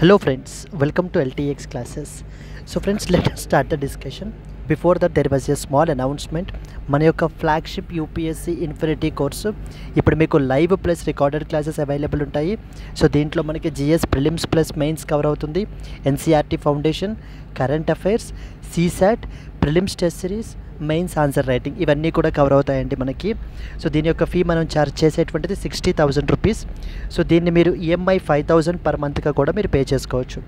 Hello friends, welcome to LTX classes. So friends, let us start the discussion. Before that there was a small announcement. మన యొక్క flagship UPSC infinity course ఇప్పుడు మీకు live plus recorded classes available ఉంటాయి. So దీంట్లో మనకి GS prelims plus mains cover అవుతుంది, NCERT foundation, current affairs, CSAT, prelims test series, mains answer writing ఇవన్నీ కూడా కవర్ అవుతాయండి మనకి. సో దీని యొక్క ఫీ మనం ఛార్జ్ చేసేటువంటిది 60,000 రూపీస్. సో దీన్ని మీరు ఈఎంఐ 5,000 పర్ మంత్గా కూడా మీరు పే చేసుకోవచ్చు.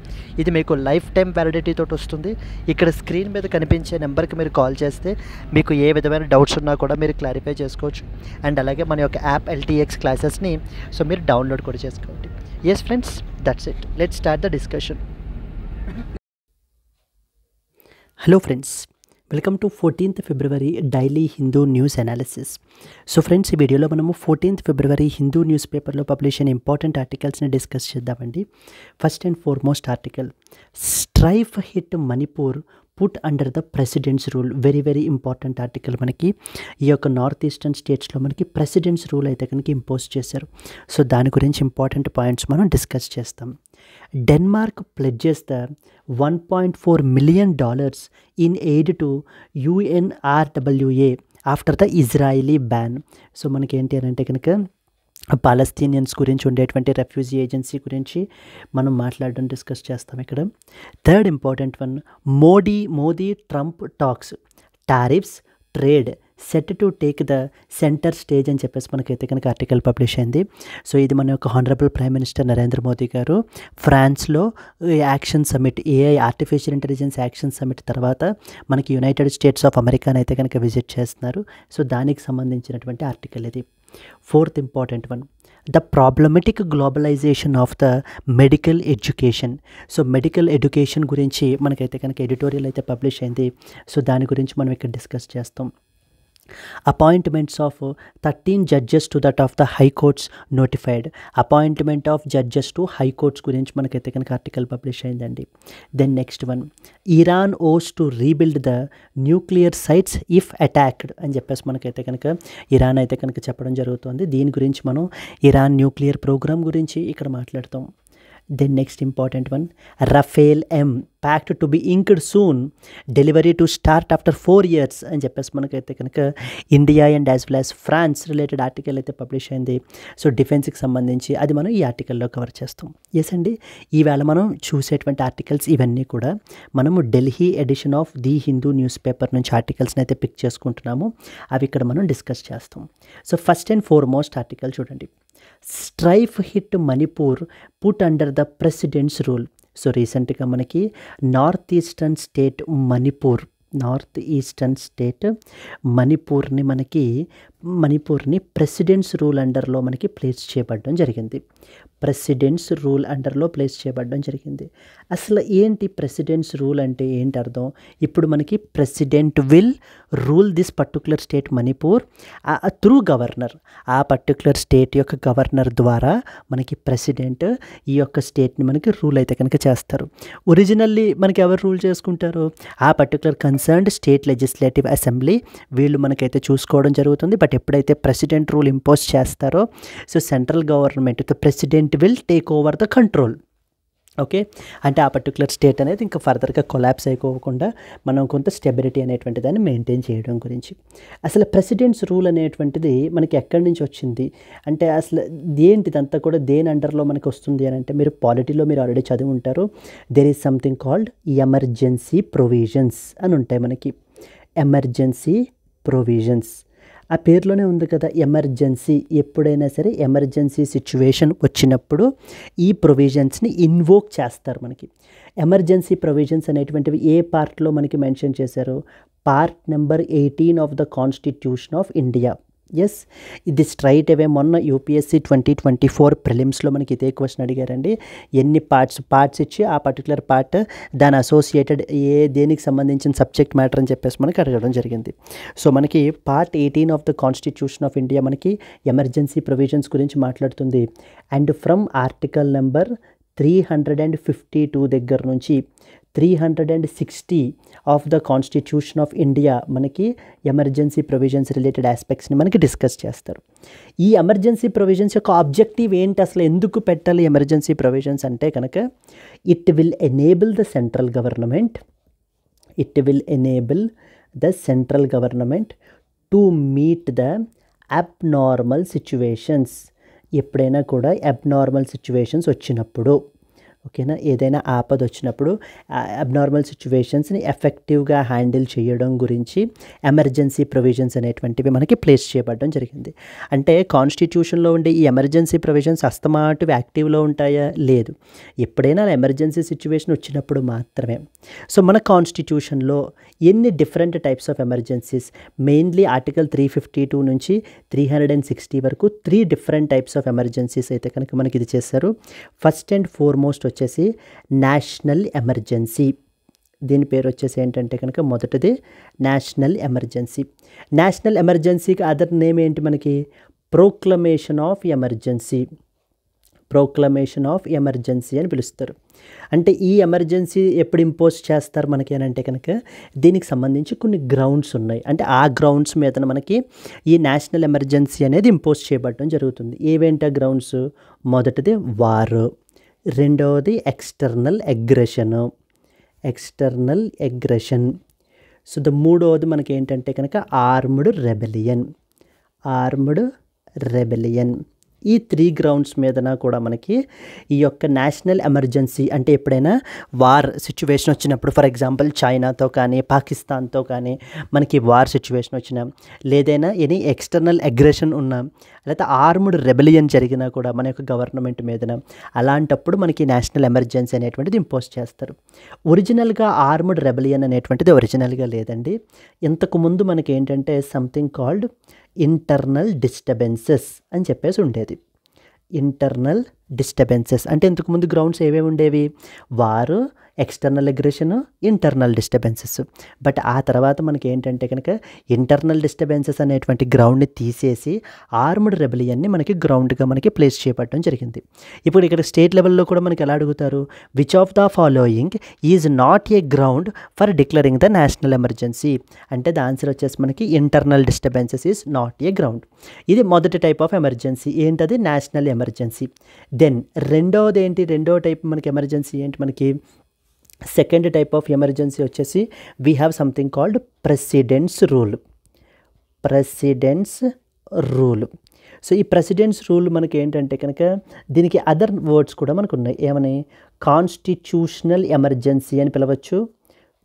ఇది మీకు లైఫ్ టైం వ్యాలిడిటీ తోటి వస్తుంది. ఇక్కడ స్క్రీన్ మీద కనిపించే నెంబర్కి మీరు కాల్ చేస్తే మీకు ఏ విధమైన డౌట్స్ ఉన్నా కూడా మీరు క్లారిఫై చేసుకోవచ్చు. అండ్ అలాగే మన యొక్క యాప్ ఎల్టీఎక్స్ క్లాసెస్ని సో మీరు డౌన్లోడ్ కూడా చేసుకోండి. Yes friends, that's it. Let's start the discussion. Hello friends, welcome to 14th February daily Hindu news analysis. So friends, ఈ వీడియోలో మనము 14th ఫిబ్రవరి హిందూ న్యూస్ పేపర్లో పబ్లిష్ అయిన ఇంపార్టెంట్ ఆర్టికల్స్ని డిస్కస్ చేద్దామండి. First and foremost article, strife hit Manipur put under the president's rule. Very very important article. మనకి ఈ యొక్క నార్త్ ఈస్టర్న్ స్టేట్స్లో మనకి ప్రెసిడెంట్స్ రూల్ అయితే కనుక ఇంపోజ్ చేశారు. సో దాని గురించి ఇంపార్టెంట్ పాయింట్స్ మనం డిస్కస్ చేస్తాం. Denmark pledges the $1.4 million in aid to UNRWA after the Israeli ban. So మనకి ఏంటి అని అంటే కనుక పాలస్తీనియన్స్ గురించి ఉండేటువంటి రెఫ్యూజీ ఏజెన్సీ గురించి మనం మాట్లాడడం డిస్కస్ చేస్తాం ఇక్కడ. Third important one, Modi Trump talks, tariffs, trade set to take the centre stage అని చెప్పేసి మనకైతే కనుక ఆర్టికల్ పబ్లిష్ అయింది. సో ఇది మన యొక్క honourable prime minister Narendra Modi గారు ఫ్రాన్స్లో action summit, AI artificial intelligence Action summit తర్వాత మనకి యునైటెడ్ స్టేట్స్ ఆఫ్ అమెరికాని అయితే కనుక విజిట్ చేస్తున్నారు. సో దానికి సంబంధించినటువంటి ఆర్టికల్ ఇది. Fourth important one, the problematic globalisation of the medical education. So medical education గురించి మనకైతే కనుక ఎడిటోరియల్ అయితే పబ్లిష్ అయింది. సో దాని గురించి మనం ఇక్కడ డిస్కస్ చేస్తాం. Appointments of 13 judges to that of the high courts notified. Appointment of judges to high courts గురించి మనకైతే కనుక ఆర్టికల్ పబ్లిష్ అయిందండి. Then next one, Iran vows to rebuild the nuclear sites if attacked అని చెప్పేసి మనకైతే కనుక ఇరాన్ అయితే కనుక చెప్పడం జరుగుతుంది. దీని గురించి మనం ఇరాన్ న్యూక్లియర్ ప్రోగ్రామ్ గురించి ఇక్కడ మాట్లాడతాం. Then next important one, Rafale pact to be inked soon, delivery to start after 4 years అని చెప్పేసి మనకైతే కనుక India and as well as France related article అయితే పబ్లిష్ అయింది. సో డిఫెన్స్కి సంబంధించి అది మనం ఈ ఆర్టికల్లో కవర్ చేస్తాం. ఎస్ అండి, ఈవేళ మనం చూసేటువంటి ఆర్టికల్స్ ఇవన్నీ కూడా మనము Delhi edition of the Hindu newspaper నుంచి ఆర్టికల్స్ని అయితే పిక్ చేసుకుంటున్నాము. అవి ఇక్కడ మనం డిస్కస్ చేస్తాం. So first and foremost article చూడండి, strife hit Manipur put under the president's rule. So రీసెంట్గా మనకి నార్త్ ఈస్టర్న్ స్టేట్ మణిపూర్ని ప్రెసిడెంట్స్ రూల్ అండర్లో మనకి ప్లేస్ చేయబడడం జరిగింది. అసలు ఏంటి ప్రెసిడెంట్స్ రూల్ అంటే ఏంటి అర్థం? ఇప్పుడు మనకి president will rule this particular state Manipur through governor. ఆ పర్టికులర్ స్టేట్ యొక్క గవర్నర్ ద్వారా మనకి ప్రెసిడెంట్ ఈ యొక్క స్టేట్ని మనకి రూల్ అయితే కనుక చేస్తారు. ఒరిజినల్లీ మనకి ఎవరు రూల్ చేసుకుంటారు? ఆ particular concerned state legislative assembly వీళ్ళు మనకైతే చూసుకోవడం జరుగుతుంది. బట్ ఎప్పుడైతే ప్రెసిడెంట్ రూల్ ఇంపోజ్ చేస్తారో so central government the president will take over the control. Okay, అంటే ఆ పర్టికులర్ స్టేట్ అనేది ఇంకా ఫర్దర్గా కొలాప్స్ అయిపోకుండా మనం కొంత స్టెబిలిటీ అనేటువంటి దాన్ని మెయింటైన్ చేయడం గురించి. అసలు ప్రెసిడెంట్స్ రూల్ అనేటువంటిది మనకి ఎక్కడి నుంచి వచ్చింది అంటే అసలు ఏంటిదంతా కూడా దేని అండర్లో మనకి వస్తుంది అని అంటే, మీరు పాలిటీలో మీరు ఆల్రెడీ చదివి ఉంటారు. There is something called emergency provisions అని ఉంటాయి మనకి. ఎమర్జెన్సీ ప్రొవిజన్స్ ఆ పేరులోనే ఉంది కదా, ఎమర్జెన్సీ. ఎప్పుడైనా సరే ఎమర్జెన్సీ సిచ్యువేషన్ వచ్చినప్పుడు ఈ ప్రొవిజన్స్ని ఇన్వోక్ చేస్తారు. మనకి ఎమర్జెన్సీ ప్రొవిజన్స్ అనేటువంటివి ఏ పార్ట్లో మనకి మెన్షన్ చేశారు? Part number 18 of the constitution of India. Yes, ఇది స్ట్రైట్ అవే మొన్న యూపీఎస్సీ 2024 ప్రిలిమ్స్లో మనకి ఇదే క్వశ్చన్ అడిగారండి. ఎన్ని పార్ట్స్ ఇచ్చి ఆ పర్టికులర్ పార్ట్ దాని అసోసియేటెడ్ దేనికి సంబంధించిన సబ్జెక్ట్ మ్యాటర్ అని చెప్పేసి మనకి అడగడం జరిగింది. సో మనకి part 18 of the constitution of India మనకి ఎమర్జెన్సీ ప్రొవిజన్స్ గురించి మాట్లాడుతుంది. అండ్ ఫ్రమ్ ఆర్టికల్ నెంబర్ 352 దగ్గర నుంచి 360 of the constitution of India మనకి ఎమర్జెన్సీ ప్రొవిజన్స్ రిలేటెడ్ ఆస్పెక్ట్స్ని మనకి డిస్కస్ చేస్తారు. ఈ ఎమర్జెన్సీ ప్రొవిజన్స్ యొక్క ఆబ్జెక్టివ్ ఏంటి, అసలు ఎందుకు పెట్టాలి ఎమర్జెన్సీ ప్రొవిజన్స్ అంటే కనుక it will enable the central government to meet the abnormal situations. ఎప్పుడైనా కూడా అబ్నార్మల్ సిచ్యువేషన్స్ వచ్చినప్పుడు, ఓకేనా, ఏదైనా ఆపద వచ్చినప్పుడు అబ్నార్మల్ సిచ్యువేషన్స్ని ఎఫెక్టివ్గా హ్యాండిల్ చేయడం గురించి ఎమర్జెన్సీ ప్రొవిజన్స్ అనేటువంటివి మనకి ప్లేస్ చేయబడడం జరిగింది. అంటే కాన్స్టిట్యూషన్లో ఉండే ఈ ఎమర్జెన్సీ ప్రొవిజన్స్ అస్తమాటువి యాక్టివ్లో ఉంటాయా? లేదు, ఎప్పుడైనా ఎమర్జెన్సీ సిచ్యువేషన్ వచ్చినప్పుడు మాత్రమే. సో మన కాన్స్టిట్యూషన్లో ఎన్ని different types of emergencies, mainly article 352 నుంచి 360 వరకు 3 డిఫరెంట్ టైప్స్ ఆఫ్ ఎమర్జెన్సీస్ అయితే కనుక మనకి ఇది చేశారు. ఫస్ట్ అండ్ ఫార్మోస్ట్ వచ్చేసి నేషనల్ ఎమర్జెన్సీ. దీని పేరు వచ్చేసి ఏంటంటే కనుక మొదటిది నేషనల్ ఎమర్జెన్సీ. నేషనల్ ఎమర్జెన్సీకి అదర్ నేమ్ ఏంటి మనకి? ప్రోక్లమేషన్ ఆఫ్ ఎమర్జెన్సీ అని పిలుస్తారు. అంటే ఈ ఎమర్జెన్సీ ఎప్పుడు ఇంపోజ్ చేస్తారు మనకి అని అంటే కనుక దీనికి సంబంధించి కొన్ని గ్రౌండ్స్ ఉన్నాయి. అంటే ఆ గ్రౌండ్స్ మీద మనకి ఈ నేషనల్ ఎమర్జెన్సీ అనేది ఇంపోజ్ చేయబడడం జరుగుతుంది. ఏవేంటి ఆ గ్రౌండ్స్? మొదటిది వార్, రెండవది ఎక్స్టర్నల్ అగ్రెషన్. సో మూడవది మనకి ఏంటంటే కనుక ఆర్మ్డ్ రెబెలియన్. ఈ 3 గ్రౌండ్స్ మీదన కూడా మనకి ఈ యొక్క నేషనల్ ఎమర్జెన్సీ అంటే ఎప్పుడైనా వార్ సిచ్యువేషన్ వచ్చినప్పుడు, ఫర్ ఎగ్జాంపుల్ చైనాతో కానీ పాకిస్తాన్తో కానీ మనకి వార్ సిచ్యువేషన్ వచ్చినా, లేదైనా ఎనీ ఎక్స్టర్నల్ అగ్రెషన్ ఉన్నా, లేకపోతే ఆర్మ్డ్ రెబెలియన్ జరిగినా కూడా మన యొక్క గవర్నమెంట్ మీదన, అలాంటప్పుడు మనకి నేషనల్ ఎమర్జెన్సీ అనేటువంటిది ఇంపోజ్ చేస్తారు. ఒరిజినల్గా ఆర్మ్డ్ రెబెలియన్ అనేటువంటిది ఒరిజినల్గా లేదండి. ఇంతకుముందు మనకి ఏంటంటే సంథింగ్ కాల్డ్ ఇంటర్నల్ డిస్టర్బెన్సెస్ అని చెప్పేసి ఉండేది. ఇంటర్నల్ డిస్టర్బెన్సెస్ అంటే ఇంతకుముందు గ్రౌండ్స్ ఏవేవి ఉండేవి? వారు, external aggression, internal disturbances. But ఆ తర్వాత మనకి ఏంటంటే కనుక ఇంటర్నల్ డిస్టర్బెన్సెస్ అనేటువంటి గ్రౌండ్ని తీసేసి ఆర్మ్డ్ రెబెలియన్ని మనకి గ్రౌండ్గా మనకి ప్లేస్ చేయబడడం జరిగింది. ఇప్పుడు ఇక్కడ స్టేట్ లెవెల్లో కూడా మనకి ఎలా అడుగుతారు? Which of the following is not a ground for declaring the national emergency? అంటే ద ఆన్సర్ వచ్చేసి మనకి internal disturbances is not a ground. ఇది మొదటి టైప్ ఆఫ్ ఎమర్జెన్సీ. ఏంటది? National emergency. దెన్ రెండవది ఏంటి? రెండవ టైప్ మనకి ఎమర్జెన్సీ ఏంటి మనకి? సెకండ్ టైప్ ఆఫ్ ఎమర్జెన్సీ వచ్చేసి we have something called presidents rule. So ఈ ప్రెసిడెంట్స్ రూల్ మనకి ఏంటంటే కనుక దీనికి అదర్ వర్డ్స్ కూడా మనకు ఉన్నాయి. ఏమని? కాన్స్టిట్యూషనల్ ఎమర్జెన్సీ అని పిలవచ్చు,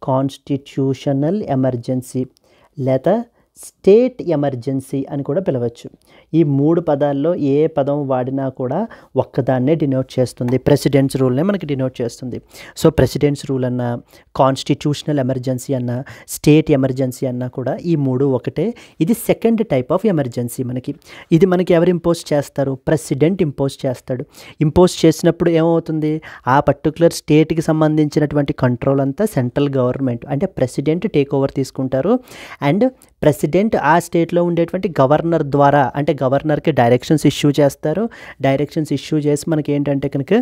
కాన్స్టిట్యూషనల్ ఎమర్జెన్సీ, లేదా స్టేట్ ఎమర్జెన్సీ అని కూడా పిలవచ్చు. ఈ 3 పదాల్లో ఏ పదం వాడినా కూడా ఒక్కదాన్నే డినోట్ చేస్తుంది, ప్రెసిడెంట్స్ రూల్నే మనకి డినోట్ చేస్తుంది. సో ప్రెసిడెంట్స్ రూల్ అన్నా, కాన్స్టిట్యూషనల్ ఎమర్జెన్సీ అన్నా, స్టేట్ ఎమర్జెన్సీ అన్నా కూడా ఈ 3 ఒకటే. ఇది సెకండ్ టైప్ ఆఫ్ ఎమర్జెన్సీ మనకి. ఇది మనకి ఎవరు ఇంపోజ్ చేస్తారు? ప్రెసిడెంట్ ఇంపోజ్ చేస్తాడు. ఇంపోజ్ చేసినప్పుడు ఏమవుతుంది? ఆ పర్టికులర్ స్టేట్కి సంబంధించినటువంటి కంట్రోల్ అంతా సెంట్రల్ గవర్నమెంట్ అంటే ప్రెసిడెంట్ టేక్ ఓవర్ తీసుకుంటారు. అండ్ ప్రెసిడెంట్ ఆ స్టేట్లో ఉండేటువంటి గవర్నర్ ద్వారా, అంటే గవర్నర్కి డైరెక్షన్స్ ఇష్యూ చేస్తారు. డైరెక్షన్స్ ఇష్యూ చేసి మనకి ఏంటంటే కనుక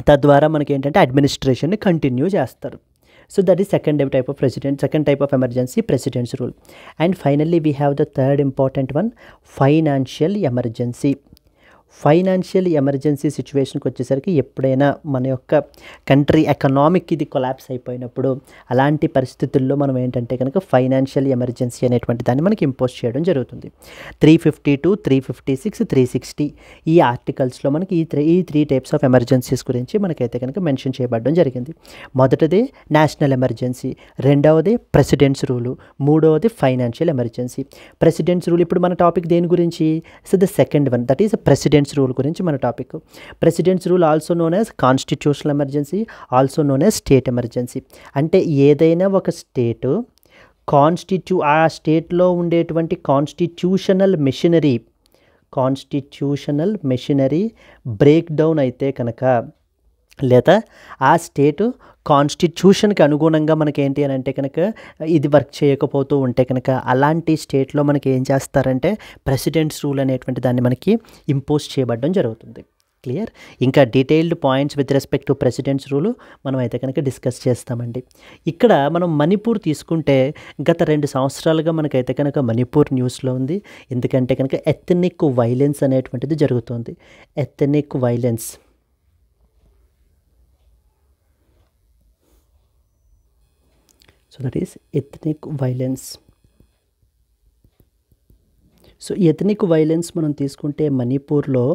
తద్వారా మనకి ఏంటంటే అడ్మినిస్ట్రేషన్ని కంటిన్యూ చేస్తారు. So that is second type of emergency, president's rule. And finally we have the third important one, financial emergency సిచ్యువేషన్కి వచ్చేసరికి ఎప్పుడైనా మన యొక్క కంట్రీ ఎకనామిక్ ఇది కొలాప్స్ అయిపోయినప్పుడు, అలాంటి పరిస్థితుల్లో మనం ఏంటంటే కనుక ఫైనాన్షియల్ ఎమర్జెన్సీ అనేటువంటి దాన్ని మనకి ఇంపోజ్ చేయడం జరుగుతుంది. 352, 356, 360 ఈ ఆర్టికల్స్లో మనకి ఈ త్రీ టైప్స్ ఆఫ్ ఎమర్జెన్సీస్ గురించి మనకైతే కనుక మెన్షన్ చేయబడడం జరిగింది. మొదటిది నేషనల్ ఎమర్జెన్సీ, రెండవది ప్రెసిడెంట్స్ రూలు, మూడవది ఫైనాన్షియల్ ఎమర్జెన్సీ. ప్రెసిడెంట్స్ రూల్ ఇప్పుడు మన టాపిక్ దేని గురించి? So the second one, that is presidents rule గురించి మన topic. Presidents rule also known as constitutional emergency, also known as state emergency. అంటే ఏదైనా ఒక స్టేటు ఆ స్టేట్లో ఉండేటువంటి కాన్స్టిట్యూషనల్ మెషినరీ బ్రేక్ డౌన్ అయితే కనుక, లేదా ఆ స్టేటు కాన్స్టిట్యూషన్కి అనుగుణంగా మనకి ఏంటి అని అంటే కనుక ఇది వర్క్ చేయకపోతూ ఉంటే కనుక, అలాంటి స్టేట్లో మనకి ఏం చేస్తారంటే ప్రెసిడెంట్స్ రూల్ అనేటువంటి దాన్ని మనకి ఇంపోజ్ చేయబడడం జరుగుతుంది. క్లియర్. ఇంకా detailed points with respect to presidents rule మనం అయితే కనుక డిస్కస్ చేస్తామండి. ఇక్కడ మనం మణిపూర్ తీసుకుంటే గత 2 సంవత్సరాలుగా మనకైతే కనుక మణిపూర్ న్యూస్లో ఉంది. ఎందుకంటే కనుక ఎథనిక్ వైలెన్స్ అనేటువంటిది జరుగుతుంది. Ethnic violence, so that is ethnic violence. So ఈ ఎథనిక్ వైలెన్స్ మనం తీసుకుంటే మణిపూర్లో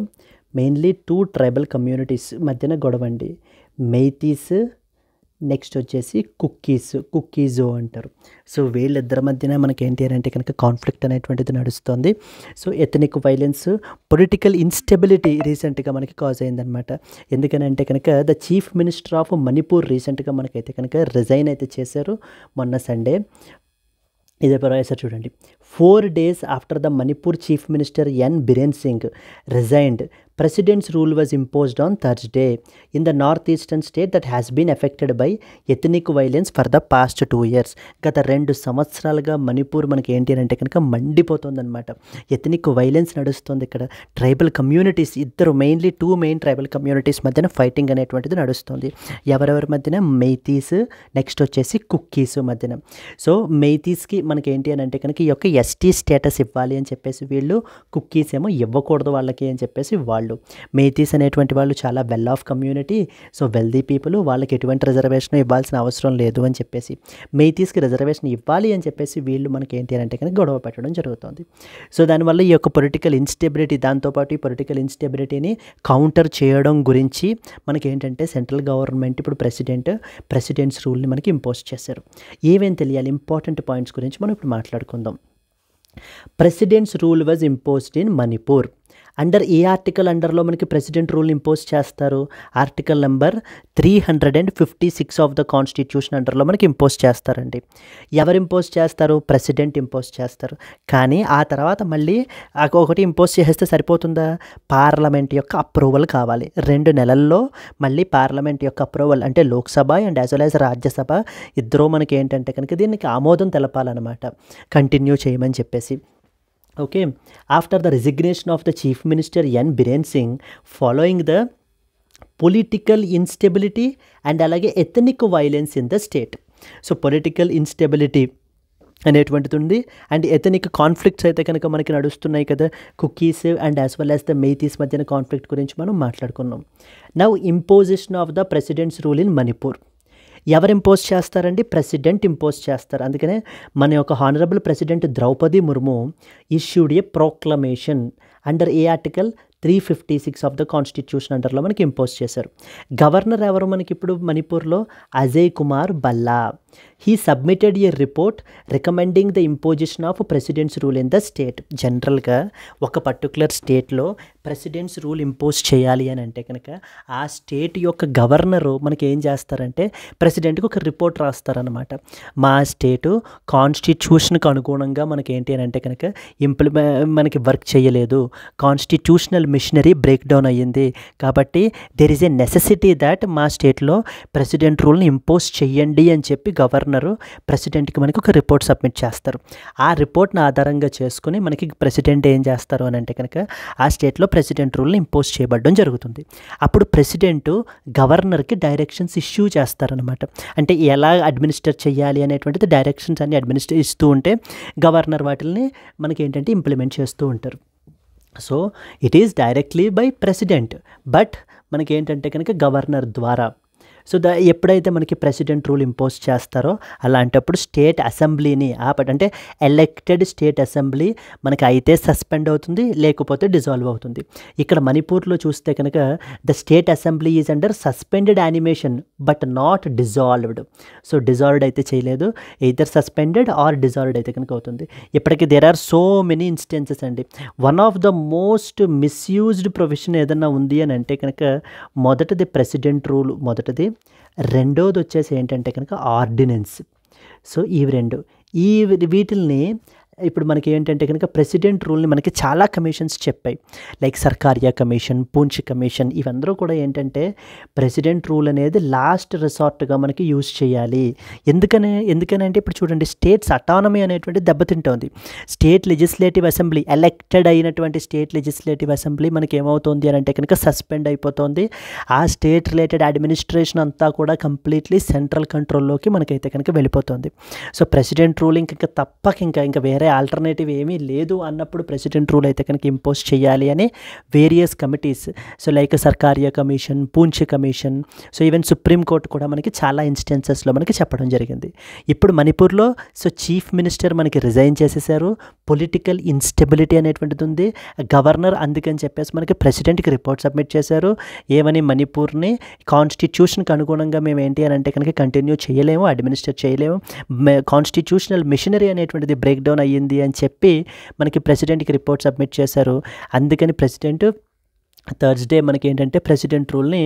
మెయిన్లీ 2 ట్రైబల్ కమ్యూనిటీస్ మధ్యన గొడవండి. మెయితీస్, నెక్స్ట్ వచ్చేసి కుక్కీజో అంటారు. సో వీళ్ళిద్దరి మధ్యన మనకి ఏంటి అంటే కనుక కాన్ఫ్లిక్ట్ అనేటువంటిది నడుస్తుంది. So ethnic violence, political instability రీసెంట్గా మనకి కాజ్ అయిందనమాట. ఎందుకనంటే కనుక the chief minister of Manipur రీసెంట్గా మనకైతే కనుక రిజైన్ అయితే చేశారు మొన్న సండే. ఇదే రాశారు చూడండి. 4 days after the Manipur Chief Minister N. Biren Singh resigned, President's rule was imposed on Thursday in the northeastern state that has been affected by ethnic violence for the past 2 years. గత 2 సంవత్సరాలుగా మణిపూర్ మనకి ఏంటి అంటే కనుక మండిపోతుందన్నమాట. Ethnic violence నడుస్తుంది ఇక్కడ. Tribal communities ఇద్దరు, mainly 2 main tribal communities మధ్యన ఫైటింగ్ అనేటువంటిది నడుస్తుంది. ఎవరెవరి మధ్యన? మెయితీస్, నెక్స్ట్ వచ్చేసి కుక్కీస్ మధ్యన. సో మెయితీస్కి మనకి ఏంటి అని అంటే కనుక ఈ యొక్క ఎస్టీ స్టేటస్ ఇవ్వాలి అని చెప్పేసి వీళ్ళు, కుక్కీస్ ఏమో ఇవ్వకూడదు వాళ్ళకి అని చెప్పేసి వాళ్ళు. మెయితీస్ అనేటువంటి వాళ్ళు చాలా well of community, so wealthy people, వాళ్ళకి ఎటువంటి రిజర్వేషన్ ఇవ్వాల్సిన అవసరం లేదు అని చెప్పేసి మెయితీస్కి రిజర్వేషన్ ఇవ్వాలి అని చెప్పేసి వీళ్ళు మనకి ఏంటి అంటే కనుక గొడవ పెట్టడం జరుగుతుంది. సో దానివల్ల ఈ యొక్క పొలిటికల్ ఇన్స్టెబిలిటీ, దాంతోపాటు ఈ పొలిటికల్ ఇన్స్టెబిలిటీని కౌంటర్ చేయడం గురించి మనకి ఏంటంటే సెంట్రల్ గవర్నమెంట్ ఇప్పుడు ప్రెసిడెంట్స్ రూల్ని మనకి ఇంపోజ్ చేశారు. ఏమేం తెలియాలి? ఇంపార్టెంట్ పాయింట్స్ గురించి మనం ఇప్పుడు మాట్లాడుకుందాం. President's rule was imposed in Manipur. Under a article అండర్లో మనకి ప్రెసిడెంట్ రూల్ని ఇంపోజ్ చేస్తారు? Article number 356 of the constitution అండర్లో మనకి ఇంపోజ్ చేస్తారండి. ఎవరు ఇంపోజ్ చేస్తారు? ప్రెసిడెంట్ ఇంపోజ్ చేస్తారు. కానీ ఆ తర్వాత మళ్ళీ ఒకటి ఇంపోజ్ చేస్తే సరిపోతుందా? పార్లమెంట్ యొక్క అప్రూవల్ కావాలి. 2 నెలల్లో మళ్ళీ పార్లమెంట్ యొక్క అప్రూవల్, అంటే Lok Sabha and as well as Rajya Sabha ఇద్దరూ మనకి ఏంటంటే కనుక దీనికి ఆమోదం తెలపాలన్నమాట, కంటిన్యూ చేయమని చెప్పేసి. Okay. After the resignation of the chief minister N Biren Singh following the political instability and అలాగే ethnic violence in the state. So political instability అనేటువంటిది ఉంది అండ్ ఎథనిక్ కాన్ఫ్లిక్ట్స్ అయితే కనుక మనకి నడుస్తున్నాయి కదా, Kukis and as well as the Meiteis మధ్యన కాన్ఫ్లిక్ట్ గురించి మనం మాట్లాడుకున్నాం. Now imposition of the president's rule in Manipur. ఎవరు ఇంపోజ్ చేస్తారండి? ప్రెసిడెంట్ ఇంపోజ్ చేస్తారు. అందుకనే మన యొక్క honourable president Droupadi Murmu issued a proclamation under a article 356 of the constitution అండర్లో మనకి ఇంపోజ్ చేశారు. గవర్నర్ ఎవరు మనకి ఇప్పుడు మణిపూర్లో? Ajay Kumar Bhalla. He submitted a report recommending the imposition of president's rule in the state. జనరల్గా ఒక పర్టికులర్ స్టేట్లో ప్రెసిడెంట్స్ రూల్ ఇంపోజ్ చేయాలి అని అంటే కనుక ఆ స్టేట్ యొక్క గవర్నరు మనకి ఏం చేస్తారంటే ప్రెసిడెంట్కి ఒక రిపోర్ట్ రాస్తారనమాట. మా స్టేటు కాన్స్టిట్యూషన్కి అనుగుణంగా మనకి ఏంటి అని అంటే కనుక మనకి వర్క్ చేయలేదు, కాన్స్టిట్యూషనల్ మిషనరీ బ్రేక్ డౌన్ అయ్యింది, కాబట్టి there is a necessity that మా స్టేట్లో ప్రెసిడెంట్ రూల్ని ఇంపోజ్ చెయ్యండి అని చెప్పి గవర్నరు ప్రెసిడెంట్కి మనకి ఒక రిపోర్ట్ సబ్మిట్ చేస్తారు. ఆ రిపోర్ట్ని ఆధారంగా చేసుకుని మనకి ప్రెసిడెంట్ ఏం చేస్తారు అని అంటే కనుక ఆ స్టేట్లో ప్రెసిడెంట్ రూల్ని ఇంపోజ్ చేయబడడం జరుగుతుంది. అప్పుడు ప్రెసిడెంట్ గవర్నర్కి డైరెక్షన్స్ ఇష్యూ చేస్తారనమాట. అంటే ఎలా అడ్మినిస్టర్ చేయాలి అనేటువంటిది డైరెక్షన్స్ అన్ని అడ్మినిస్టర్ ఇస్తూ ఉంటే గవర్నర్ వాటిని మనకి ఏంటంటే ఇంప్లిమెంట్ చేస్తూ ఉంటారు. So it is directly by president, but మనకి ఏంటంటే కనుక గవర్నర్ ద్వారా. సో ఎప్పుడైతే మనకి ప్రెసిడెంట్ రూల్ ఇంపోజ్ చేస్తారో అలాంటప్పుడు స్టేట్ అసెంబ్లీని అంటే ఎలక్టెడ్ స్టేట్ అసెంబ్లీ మనకి అయితే సస్పెండ్ అవుతుంది, లేకపోతే డిజాల్వ్ అవుతుంది. ఇక్కడ మణిపూర్లో చూస్తే కనుక the state assembly is under suspended animation but not dissolved. So dissolved అయితే చేయలేదు, ఎయిదర్ సస్పెండెడ్ ఆర్ డిజాల్వ్డ్ అయితే కనుక అవుతుంది. ఇప్పటికీ there are so many instances అండి. One of the most misused provision ఏదన్నా ఉంది అని అంటే కనుక మొదటిది ప్రెసిడెంట్ రూల్, మొదటిది. రెండోది వచ్చేసి ఏంటంటే కనుక ఆర్డినెన్స్. సో ఇవి రెండు, వీటిల్ని ఇప్పుడు మనకి ఏంటంటే కనుక ప్రెసిడెంట్ రూల్ని మనకి చాలా కమిషన్స్ చెప్పాయి. Like Sarkaria commission, Punchhi commission, ఇవందరూ కూడా ఏంటంటే ప్రెసిడెంట్ రూల్ అనేది లాస్ట్ రిసార్ట్గా మనకి యూజ్ చేయాలి. ఎందుకనంటే ఇప్పుడు చూడండి, స్టేట్స్ అటానమీ అనేటువంటి దెబ్బతింటోంది. స్టేట్ లెజిస్లేటివ్ అసెంబ్లీ, ఎలక్టెడ్ అయినటువంటి స్టేట్ లెజిస్లేటివ్ అసెంబ్లీ మనకి ఏమవుతుంది అని అంటే కనుక సస్పెండ్ అయిపోతుంది. ఆ స్టేట్ రిలేటెడ్ అడ్మినిస్ట్రేషన్ అంతా కూడా కంప్లీట్లీ సెంట్రల్ కంట్రోల్లోకి మనకైతే కనుక వెళ్ళిపోతుంది. సో ప్రెసిడెంట్ రూలింగ్ ఇంకా తప్పక ఇంకా వేరే ఆల్టర్నేటివ్ ఏమీ లేదు అన్నప్పుడు ప్రెసిడెంట్ రూల్ అయితే కనుక ఇంపోజ్ చేయాలి అని various committees, so like Sarkaria commission, Punchhi commission, so even supreme court కూడా మనకి చాలా ఇన్స్టెన్సెస్లో మనకి చెప్పడం జరిగింది. ఇప్పుడు మణిపూర్లో సో చీఫ్ మినిస్టర్ మనకి రిజైన్ చేసేసారు. పొలిటికల్ ఇన్స్టెబిలిటీ అనేటువంటిది ఉంది. గవర్నర్ అందుకని చెప్పేసి మనకి ప్రెసిడెంట్కి రిపోర్ట్ సబ్మిట్ చేశారు. ఏమని, మణిపూర్ని కాన్స్టిట్యూషన్కి అనుగుణంగా మేము ఏంటి అని అంటే కనుక కంటిన్యూ చేయలేము, అడ్మినిస్ట్రేట్ చేయలేము, కాన్స్టిట్యూషనల్ మిషనరీ అనేటువంటిది బ్రేక్ డౌన్ అయ్యింది అని చెప్పి మనకి ప్రెసిడెంట్కి రిపోర్ట్ సబ్మిట్ చేశారు. అందుకని ప్రెసిడెంట్ థర్స్డే మనకి ఏంటంటే ప్రెసిడెంట్ రూల్ని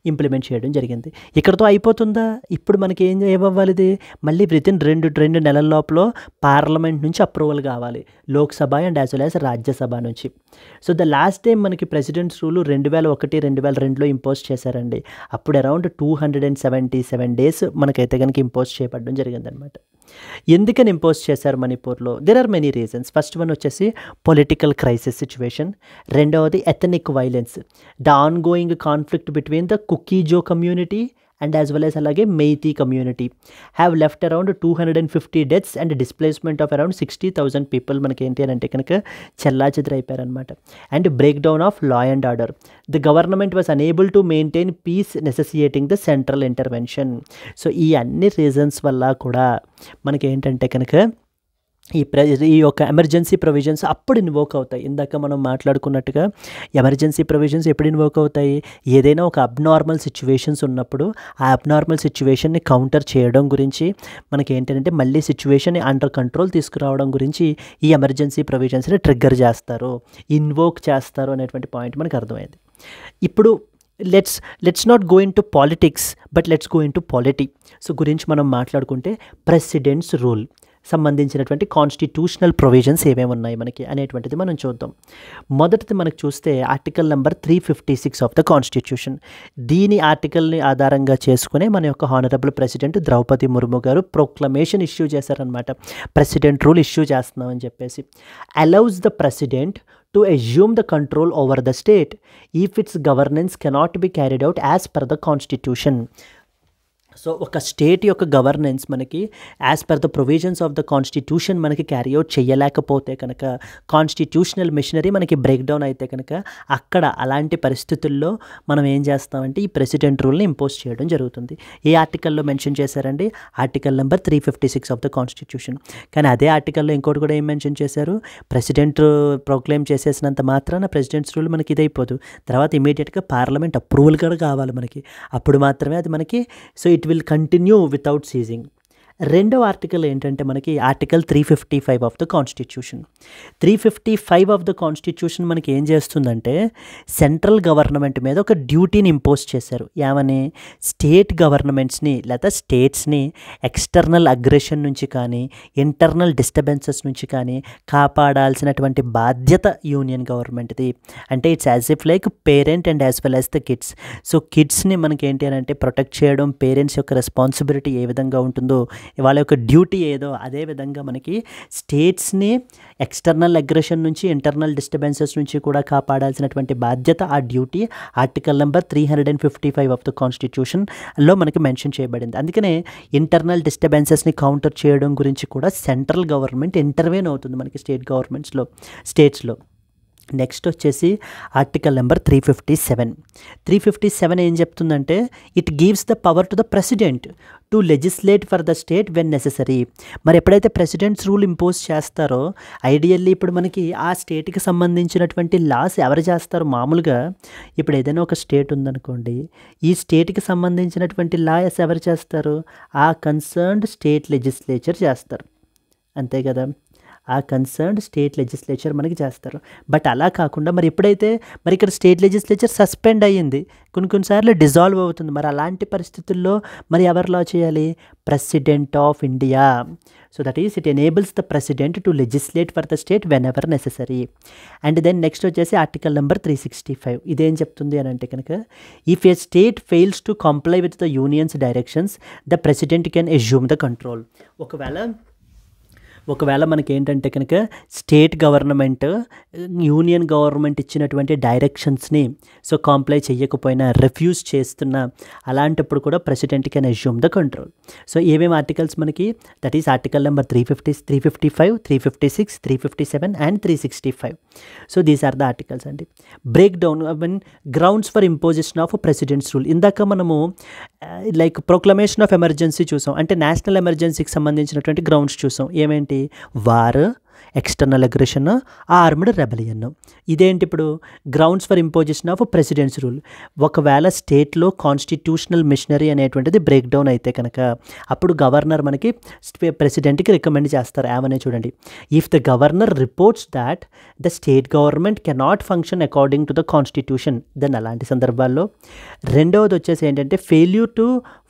ఇంప్లిమెంట్ చేయడం జరిగింది. ఇక్కడతో అయిపోతుందా? ఇప్పుడు మనకి ఏమవ్వాలి, ఇది మళ్ళీ వితిన్ రెండు నెలల లోపల పార్లమెంట్ నుంచి అప్రూవల్ కావాలి, Lok Sabha and as well as Rajya Sabha నుంచి. సో ద లాస్ట్ టైం మనకి ప్రెసిడెంట్స్ రూల్ 2001-2002లో ఇంపోజ్ చేశారండి. అప్పుడు అరౌండ్ 277 days మనకైతే కనుక ఇంపోజ్ చేయబడడం జరిగిందనమాట. ఎందుకని ఇంపోజ్ చేశారు మణిపూర్లో? There are many reasons. First one వచ్చేసి పొలిటికల్ క్రైసిస్ సిచ్యువేషన్, రెండవది ethnic violence, the ongoing conflict between the Kuki Zo community and as well as అలాగే Meitei community have left around 250 deaths and displacement of around 60,000 people మనకి ఏంటి అని అంటే కనుక చెల్లాచెదరైపోయారనమాట. And break down of law and order, the government was unable to maintain piece నెసెసియేటింగ్ the central intervention. So ఈ అన్ని reasons వల్ల కూడా మనకి ఏంటంటే కనుక ఈ యొక్క ఎమర్జెన్సీ ప్రొవిజన్స్ అప్పుడు ఇన్వోక్ అవుతాయి. ఇందాక మనం మాట్లాడుకున్నట్టుగా ఎమర్జెన్సీ ప్రొవిజన్స్ ఎప్పుడు ఇన్వోక్ అవుతాయి? ఏదైనా ఒక అబ్నార్మల్ సిచ్యువేషన్స్ ఉన్నప్పుడు ఆ అబ్నార్మల్ సిచ్యువేషన్ని కౌంటర్ చేయడం గురించి, మనకి ఏంటంటే మళ్ళీ సిచ్యువేషన్ని అండర్ కంట్రోల్ తీసుకురావడం గురించి ఈ ఎమర్జెన్సీ ప్రొవిజన్స్ని ట్రిగ్గర్ చేస్తారు, ఇన్వోక్ చేస్తారు అనేటువంటి పాయింట్ మనకు అర్థమైంది. ఇప్పుడు let's not go in to politics but let's go in to polity. So గురించి మనం మాట్లాడుకుంటే ప్రెసిడెంట్స్ రూల్ సంబంధించినటువంటి కాన్స్టిట్యూషనల్ ప్రొవిజన్స్ ఏమేమి ఉన్నాయి మనకి అనేటువంటిది మనం చూద్దాం. మొదటిది మనకు చూస్తే article number 356 of the constitution. దీని ఆర్టికల్ని ఆధారంగా చేసుకునే మన యొక్క హానరబుల్ ప్రెసిడెంట్ ద్రౌపది ముర్ము గారు ప్రొక్లమేషన్ ఇష్యూ చేశారనమాట. ప్రెసిడెంట్ రూల్ ఇష్యూ చేస్తున్నామని చెప్పేసి. Allows the president to assume the control over the state if its governance cannot be carried out as per the constitution. So ఒక స్టేట్ యొక్క గవర్నెన్స్ మనకి as per the provisions of the constitution మనకి carry out చేయలేకపోతే కనుక, constitutional machinery మనకి break down అయితే కనుక, అక్కడ అలాంటి పరిస్థితుల్లో మనం ఏం చేస్తామంటే ఈ ప్రెసిడెంట్ రూల్ని ఇంపోజ్ చేయడం జరుగుతుంది. ఏ ఆర్టికల్లో మెన్షన్ చేశారండి? Article number 356 of the constitution. కానీ అదే ఆర్టికల్లో ఇంకోటి కూడా ఏం మెన్షన్ చేశారు? ప్రెసిడెంట్ ప్రొక్లెయిమ్ చేసేసినంత మాత్రాన ప్రెసిడెంట్స్ రూల్ మనకి ఇదైపోదు, తర్వాత ఇమీడియట్గా పార్లమెంట్ అప్రూవల్ కూడా కావాలి మనకి, అప్పుడు మాత్రమే అది మనకి so it will continue without seizing. రెండవ ఆర్టికల్ ఏంటంటే మనకి article 355 of the constitution. 355 of the constitution మనకి ఏం చేస్తుందంటే సెంట్రల్ గవర్నమెంట్ మీద ఒక డ్యూటీని ఇంపోజ్ చేశారు. ఏమని? స్టేట్ గవర్నమెంట్స్ని లేదా స్టేట్స్ని ఎక్స్టర్నల్ అగ్రెషన్ నుంచి కానీ ఇంటర్నల్ డిస్టర్బెన్సెస్ నుంచి కానీ కాపాడాల్సినటువంటి బాధ్యత యూనియన్ గవర్నమెంట్ది. అంటే it's as if like parent and as well as the kids. So కిడ్స్ని మనకి ఏంటి అని అంటే ప్రొటెక్ట్ చేయడం పేరెంట్స్ యొక్క రెస్పాన్సిబిలిటీ ఏ విధంగా ఉంటుందో, వాళ్ళ యొక్క డ్యూటీ ఏదో అదే విధంగా మనకి స్టేట్స్ని ఎక్స్టర్నల్ అగ్రెషన్ నుంచి ఇంటర్నల్ డిస్టర్బెన్సెస్ నుంచి కూడా కాపాడాల్సినటువంటి బాధ్యత, ఆ duty article number 355 of the కాన్స్టిట్యూషన్లో మనకి మెన్షన్ చేయబడింది. అందుకనే ఇంటర్నల్ డిస్టర్బెన్సెస్ని కౌంటర్ చేయడం గురించి కూడా సెంట్రల్ గవర్నమెంట్ ఇంటర్వెన్ అవుతుంది మనకి స్టేట్స్లో. నెక్స్ట్ వచ్చేసి ఆర్టికల్ నెంబర్ 357 ఏం చెప్తుందంటే it gives the power to the president to legislate for the state when necessary. మరి ఎప్పుడైతే ప్రెసిడెంట్స్ రూల్ ఇంపోజ్ చేస్తారో ఐడియల్లీ ఇప్పుడు మనకి ఆ స్టేట్కి సంబంధించినటువంటి లాస్ ఎవరు చేస్తారు? మామూలుగా ఇప్పుడు ఏదైనా ఒక స్టేట్ ఉందనుకోండి, ఈ స్టేట్కి సంబంధించినటువంటి లాస్ ఎవరు చేస్తారు? ఆ కన్సర్న్డ్ స్టేట్ లెజిస్లేచర్ చేస్తారు, అంతే కదా. ఆ కన్సర్న్డ్ స్టేట్ లెజిస్లేచర్ మనకి చేస్తారు. బట్ అలా కాకుండా మరి ఎప్పుడైతే మరి ఇక్కడ స్టేట్ లెజిస్లేచర్ సస్పెండ్ అయ్యింది, కొన్నిసార్లు డిజాల్వ్ అవుతుంది, మరి అలాంటి పరిస్థితుల్లో మరి ఎవరు లా చేయాలి? President of India. So that is it enables the president to legislate for the state whenever necessary. And then next వచ్చేసి ఆర్టికల్ నెంబర్ 365. ఇదేం చెప్తుంది అని అంటే కనుక, if a state fails to comply with the union's directions the president can assume the control. ఒకవేళ మనకి ఏంటంటే కనుక స్టేట్ గవర్నమెంట్ యూనియన్ గవర్నమెంట్ ఇచ్చినటువంటి డైరెక్షన్స్ని సో కాంప్లై చేయకపోయినా, రిఫ్యూజ్ చేస్తున్నా, అలాంటప్పుడు కూడా president can assume the control. So ఏమేమి ఆర్టికల్స్ మనకి? That is article number 355, 356, 357 and 365. So these are the articles అండి. Break down grounds for imposition of president's rule. ఇందాక మనము లైక్ ప్రొక్లమేషన్ ఆఫ్ ఎమర్జెన్సీ చూసాం, అంటే నేషనల్ ఎమర్జెన్సీకి సంబంధించినటువంటి గ్రౌండ్స్ చూసాం. ఏమేంటి? War, external aggression, armed rebellion. ఇదేంటి ఇప్పుడు? Grounds for imposition of president's rule. ఒకవేళ స్టేట్లో కాన్స్టిట్యూషనల్ మిషనరీ అనేటువంటిది బ్రేక్ డౌన్ అయితే కనుక అప్పుడు గవర్నర్ మనకి ప్రెసిడెంట్కి రికమెండ్ చేస్తారు. ఏమనే చూడండి, if the governor reports that the state government cannot function according to the constitution, then అలాంటి సందర్భాల్లో. రెండవది వచ్చేసి ఏంటంటే failure to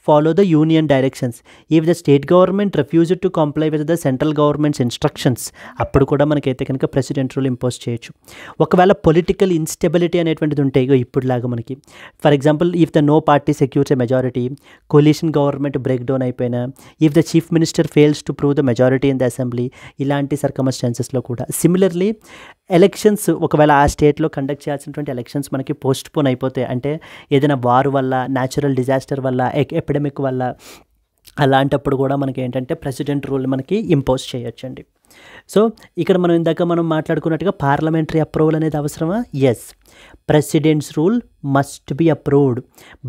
follow the union directions. If the state government refused to comply with the central government's instructions, అప్పుడు కూడా మనకైతే కనుక president rule impose చేయొచ్చు. ఒకవేళ పొలిటికల్ ఇన్స్టెబిలిటీ అనేటువంటిది ఉంటాయి ఇప్పుడులాగా మనకి, for example if the no party secures a majority, coalition government break down అయిపోయినా, if the chief minister fails to prove the majority in the assembly, ఇలాంటి సర్కమ్స్టాన్సెస్లో కూడా. సిమిలర్లీ ఎలక్షన్స్ ఒకవేళ ఆ స్టేట్లో కండక్ట్ చేయాల్సినటువంటి ఎలక్షన్స్ మనకి పోస్ట్ పోన్ అయిపోతాయి, అంటే ఏదైనా వార్ వల్ల, న్యాచురల్ డిజాస్టర్ వల్ల, ఎపిడమిక్ వల్ల, అలాంటప్పుడు కూడా మనకి ఏంటంటే ప్రెసిడెంట్ రూల్ మనకి ఇంపోజ్ చేయొచ్చండి. సో ఇక్కడ మనం ఇందాక మాట్లాడుకున్నట్టుగా పార్లమెంటరీ అప్రూవల్ అనేది అవసరమా? Yes. President's rule must be approved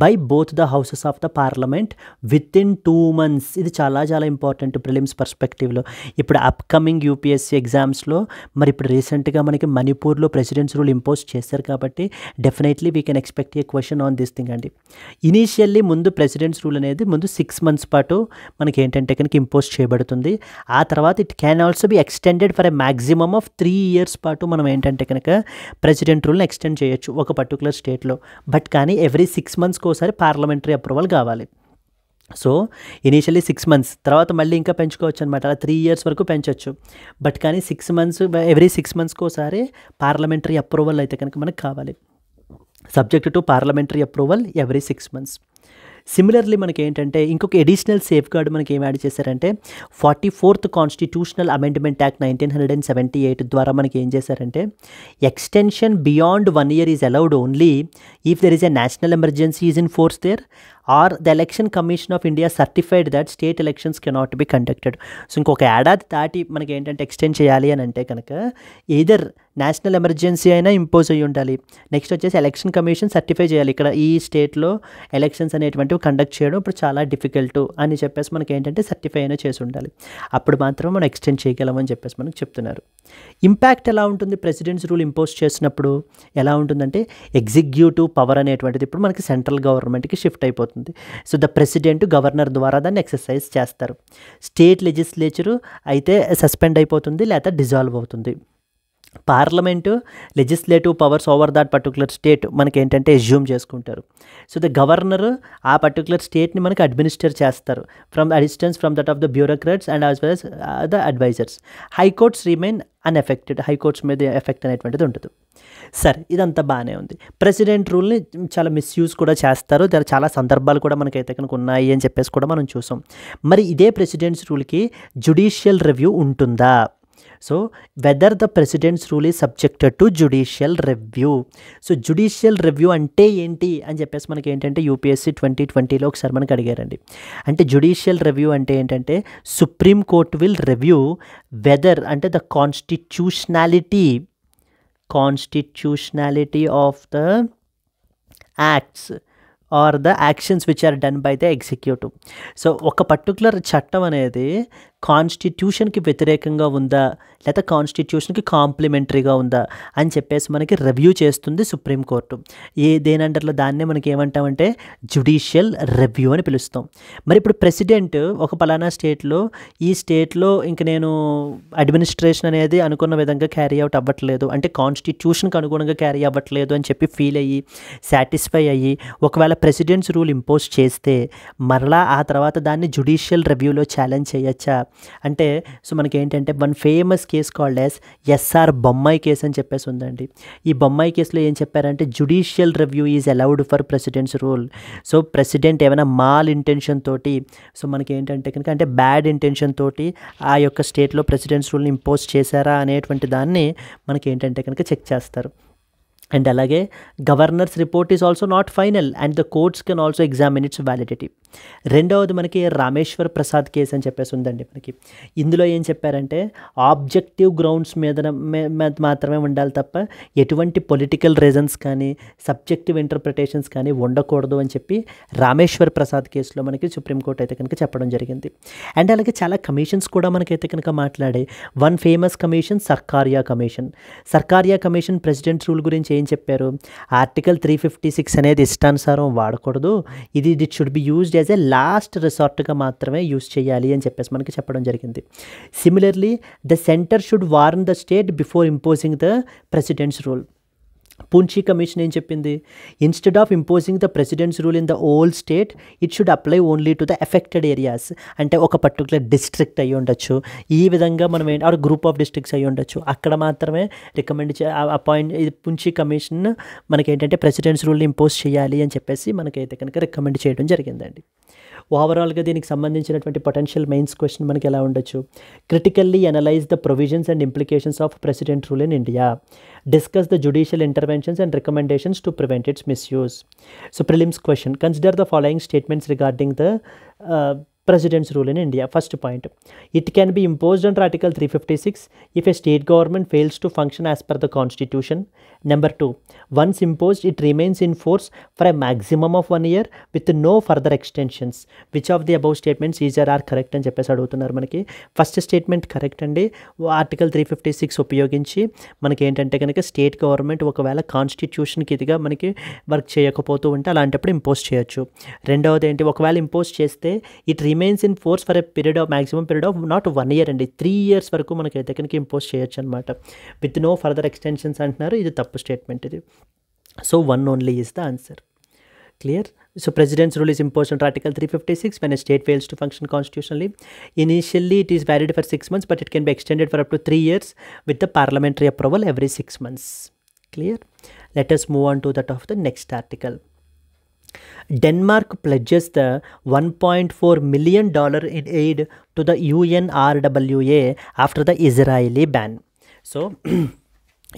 by both the houses of the parliament within 2 months. ఇది చాలా ఇంపార్టెంట్ ప్రిలిమ్స్ పర్స్పెక్టివ్లో. ఇప్పుడు అప్కమింగ్ యూపీఎస్సీ ఎగ్జామ్స్లో మరి ఇప్పుడు రీసెంట్గా మనకి మణిపూర్లో ప్రెసిడెంట్స్ రూల్ ఇంపోజ్ చేశారు కాబట్టి definitely we can expect A question on this thing అండి. ఇనీషియల్లీ ముందు ప్రెసిడెంట్స్ రూల్ అనేది ముందు 6 months పాటు మనకి ఏంటంటే కనుక ఇంపోజ్ చేయబడుతుంది. ఆ తర్వాత it can also be extended for a maximum of 3 years పాటు మనం ఏంటంటే కనుక ప్రెసిడెంట్ రూల్ని ఎక్స్టెండ్ చేయొచ్చు ఒక పర్టికులర్ స్టేట్లో. బట్ కానీ ఎవ్రీ 6 monthsకి ఒకసారి పార్లమెంటరీ అప్రూవల్ కావాలి. సో ఇనీషియల్లీ 6 months, తర్వాత మళ్ళీ ఇంకా పెంచుకోవచ్చు అనమాట, అలా 3 years వరకు పెంచవచ్చు. బట్ కానీ 6 months, ఎవ్రీ 6 monthsకి ఒకసారి పార్లమెంటరీ అప్రూవల్ అయితే కనుక మనకు కావాలి, subject to parliamentary approval every 6 months. Similarly మనకి ఏంటంటే ఇంకొక ఎడిషనల్ సేఫ్ గార్డ్ మనకి ఏం యాడ్ చేశారంటే 44th కాన్స్టిట్యూషనల్ అమెండ్మెంట్ యాక్ట్ 1978 ద్వారా మనకి ఏం చేశారంటే extension beyond 1 year is allowed only if there is a national emergency is in force there are the election commission of India certified that state elections cannot be conducted. So ఇంకొక ఏడాది దాటి మనకి ఏంటంటే extend చేయాలి అని అంటే కనుక either national emergency అయినా ఇంపోజ్ అయ్యి ఉండాలి, నెక్స్ట్ వచ్చేసి ఎలక్షన్ కమిషన్ సర్టిఫై చేయాలి ఇక్కడ ఈ స్టేట్లో ఎలక్షన్స్ అనేటువంటివి కండక్ట్ చేయడం ఇప్పుడు చాలా డిఫికల్ట్ అని చెప్పేసి మనకి ఏంటంటే సర్టిఫై అయినా చేసి ఉండాలి, అప్పుడు మాత్రం మనం ఎక్స్టెండ్ చేయగలమని చెప్పేసి మనకు చెప్తున్నారు. ఇంపాక్ట్ ఎలా ఉంటుంది ప్రెసిడెంట్స్ రూల్ ఇంపోజ్ చేసినప్పుడు? ఎలా ఉంటుందంటే ఎగ్జిక్యూటివ్ పవర్ అనేటువంటిది ఇప్పుడు మనకి సెంట్రల్ గవర్నమెంట్కి షిఫ్ట్ అయిపోతుంది. సో ద ప్రెసిడెంట్ గవర్నర్ ద్వారా దాన్ని ఎక్సర్సైజ్ చేస్తారు. స్టేట్ లెజిస్లేచరు అయితే సస్పెండ్ అయిపోతుంది లేదా డిజాల్వ్ అవుతుంది. Parliament legislative powers over that particular state మనకి ఏంటంటే అజ్యూమ్ చేసుకుంటారు. సో ద గవర్నర్ ఆ పర్టికులర్ స్టేట్ని మనకి అడ్మినిస్టర్ చేస్తారు from assistance from that of the bureaucrats and as well as the advisers. High courts remain unaffected, high courts మీద effect అనేటువంటిది ఉంటుంది. సరే, ఇదంతా బాగానే ఉంది. ప్రెసిడెంట్ రూల్ని చాలా మిస్యూజ్ కూడా చేస్తారు, చాలా సందర్భాలు కూడా మనకైతే కనుక ఉన్నాయి అని చెప్పేసి కూడా మనం చూసాం. మరి ఇదే ప్రెసిడెంట్స్ రూల్కి జ్యుడిషియల్ రివ్యూ ఉంటుందా? So whether the president's rule is subjected to judicial review. So judicial review అంటే ఏంటి అని చెప్పేసి మనకి ఏంటంటే యూపీఎస్సీ 2020లో ఒకసారి మనకి అడిగారండి. అంటే జ్యుడిషియల్ రివ్యూ అంటే ఏంటంటే Supreme Court will review whether అంటే the constitutionality of the acts or the actions which are done by the executive. So ఒక పర్టికులర్ చట్టం అనేది కాన్స్టిట్యూషన్కి వ్యతిరేకంగా ఉందా లేదా కాన్స్టిట్యూషన్కి కాంప్లిమెంటరీగా ఉందా అని చెప్పేసి మనకి రివ్యూ చేస్తుంది సుప్రీంకోర్టు. దేని అండర్లో దాన్నే మనకి ఏమంటామంటే జ్యుడిషియల్ రివ్యూ అని పిలుస్తాం. మరి ఇప్పుడు ప్రెసిడెంట్ ఒక పలానా స్టేట్లో ఈ స్టేట్లో ఇంక నేను అడ్మినిస్ట్రేషన్ అనేది అనుకున్న విధంగా క్యారీ అవుట్ అవ్వట్లేదు, అంటే కాన్స్టిట్యూషన్కి అనుగుణంగా క్యారీ అవ్వట్లేదు అని చెప్పి ఫీల్ అయ్యి సాటిస్ఫై అయ్యి ఒకవేళ ప్రెసిడెంట్స్ రూల్ ఇంపోజ్ చేస్తే మరలా ఆ తర్వాత దాన్ని జ్యుడిషియల్ రివ్యూలో ఛాలెంజ్ చేయొచ్చా అంటే, సో మనకి ఏంటంటే one famous case called as SR Bommai case అని చెప్పేసి ఉందండి. ఈ బొమ్మాయి కేసులో ఏం చెప్పారంటే judicial review is allowed for president's rule. So president ఏమైనా మాల్ ఇంటెన్షన్ తోటి, సో మనకి ఏంటంటే కనుక అంటే బ్యాడ్ ఇంటెన్షన్ తోటి ఆ యొక్క స్టేట్లో ప్రెసిడెంట్స్ రూల్ని ఇంపోజ్ చేశారా అనేటువంటి దాన్ని మనకి ఏంటంటే కనుక చెక్ చేస్తారు. అండ్ అలాగే governors report is also not final and the courts can also examine it's validity. రెండవది మనకి రామేశ్వర్ ప్రసాద్ కేసు అని చెప్పేసి ఉందండి. మనకి ఇందులో ఏం చెప్పారంటే ఆబ్జెక్టివ్ గ్రౌండ్స్ మీద మాత్రమే ఉండాలి తప్ప ఎటువంటి పొలిటికల్ రీజన్స్ కానీ సబ్జెక్టివ్ ఇంటర్ప్రిటేషన్స్ కానీ ఉండకూడదు అని చెప్పి రామేశ్వర్ ప్రసాద్ కేసులో మనకి సుప్రీంకోర్టు అయితే కనుక చెప్పడం జరిగింది. అండ్ అలాగే చాలా కమిషన్స్ కూడా మనకైతే కనుక మాట్లాడే one famous commission Sarkaria commission. Sarkaria commission president rule గురించి ఏం చెప్పారు, ఆర్టికల్ 356 అనేది ఇష్టానుసారం వాడకూడదు, ఇది it should be used as a last రిసార్ట్గా మాత్రమే యూజ్ చేయాలి అని చెప్పేసి మనకి చెప్పడం జరిగింది. Similarly the centre should warn the state before imposing the president's rule. Punchhi commission ఏం చెప్పింది, instead of imposing the president's rule in the whole state it should apply only to the affected areas. అంటే ఒక particular district అయ్యి ఉండొచ్చు, ఈ విధంగా మనం are group of districts అయ్యి ఉండొచ్చు, అక్కడ మాత్రమే రికమెండ్ పూంచి కమిషన్ మనకి ఏంటంటే ప్రెసిడెంట్స్ రూల్ని ఇంపోజ్ చేయాలి అని చెప్పేసి మనకైతే కనుక రికమెండ్ చేయడం జరిగిందండి. ఓవరాల్గా దీనికి సంబంధించినటువంటి పొటెన్షియల్ మెయిన్స్ క్వశ్చన్ మనకి ఎలా ఉండొచ్చు, critically analyse the provisions and implications of president rule in India, discuss the judicial interventions and recommendations to prevent its misuse. So prelims question, consider the following statements regarding the president's rule in India. First point, it can be imposed under Article 356 if a state government fails to function as per the constitution. Number 2, once imposed it remains in force for a maximum of 1 year with no further extensions. Which of the above statements is or are correct అని చెప్పేసి అడుగుతున్నారు మనకి. First statement correct అండి. Article 356 ఉపయోగించి మనకి ఏంటంటే కనుక state government ఒకవేళ కాన్స్టిట్యూషన్కి ఇదిగా మనకి వర్క్ చేయకపోతూ ఉంటే అలాంటప్పుడు ఇంపోజ్ చేయొచ్చు. రెండవది ఏంటి, ఒకవేళ ఇంపోజ్ చేస్తే it remains in force for a period of maximum period of not 1 year అండి, 3 years వరకు మనకైతే కనుక ఇంపోజ్ చేయొచ్చు అనమాట. విత్ నో ఫర్దర్ ఎక్స్టెన్షన్స్ అంటున్నారు, ఇది తప్పు స్టేట్మెంట్ ఇది. So 1 only is the answer. Clear? So president's rule is imposed under Article 356 when a state fails to function constitutionally. Initially it is valid for 6 months but it can be extended for up to 3 years with the parliamentary approval every 6 months. Clear? Let us move on to that of the next article. Denmark pledges the $1.4 million in aid to the UNRWA after the Israeli ban. So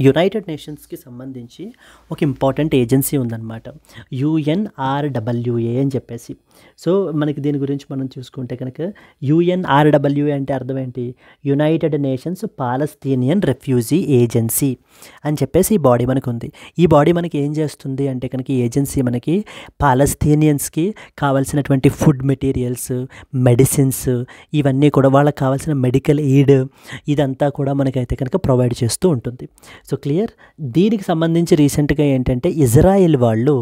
United నేషన్స్కి సంబంధించి ఒక important agency ఉందన్నమాట, UNRWA అని చెప్పేసి. So మనకి దీని గురించి మనం చూసుకుంటే కనుక UNRWA అంటే అర్థం ఏంటి, United nations Palestinian refugee agency అని చెప్పేసి ఈ బాడీ మనకు ఉంది. ఈ బాడీ మనకి ఏం చేస్తుంది అంటే కనుక ఈ ఏజెన్సీ మనకి పాలస్తీనియన్స్కి కావాల్సినటువంటి ఫుడ్ మెటీరియల్స్, మెడిసిన్స్, ఇవన్నీ కూడా వాళ్ళకి కావాల్సిన మెడికల్ ఎయిడ్ ఇదంతా కూడా మనకైతే కనుక ప్రొవైడ్ చేస్తూ ఉంటుంది. So clear. దీనికి సంబంధించి రీసెంట్గా ఏంటంటే ఇజ్రాయెల్ వాళ్ళు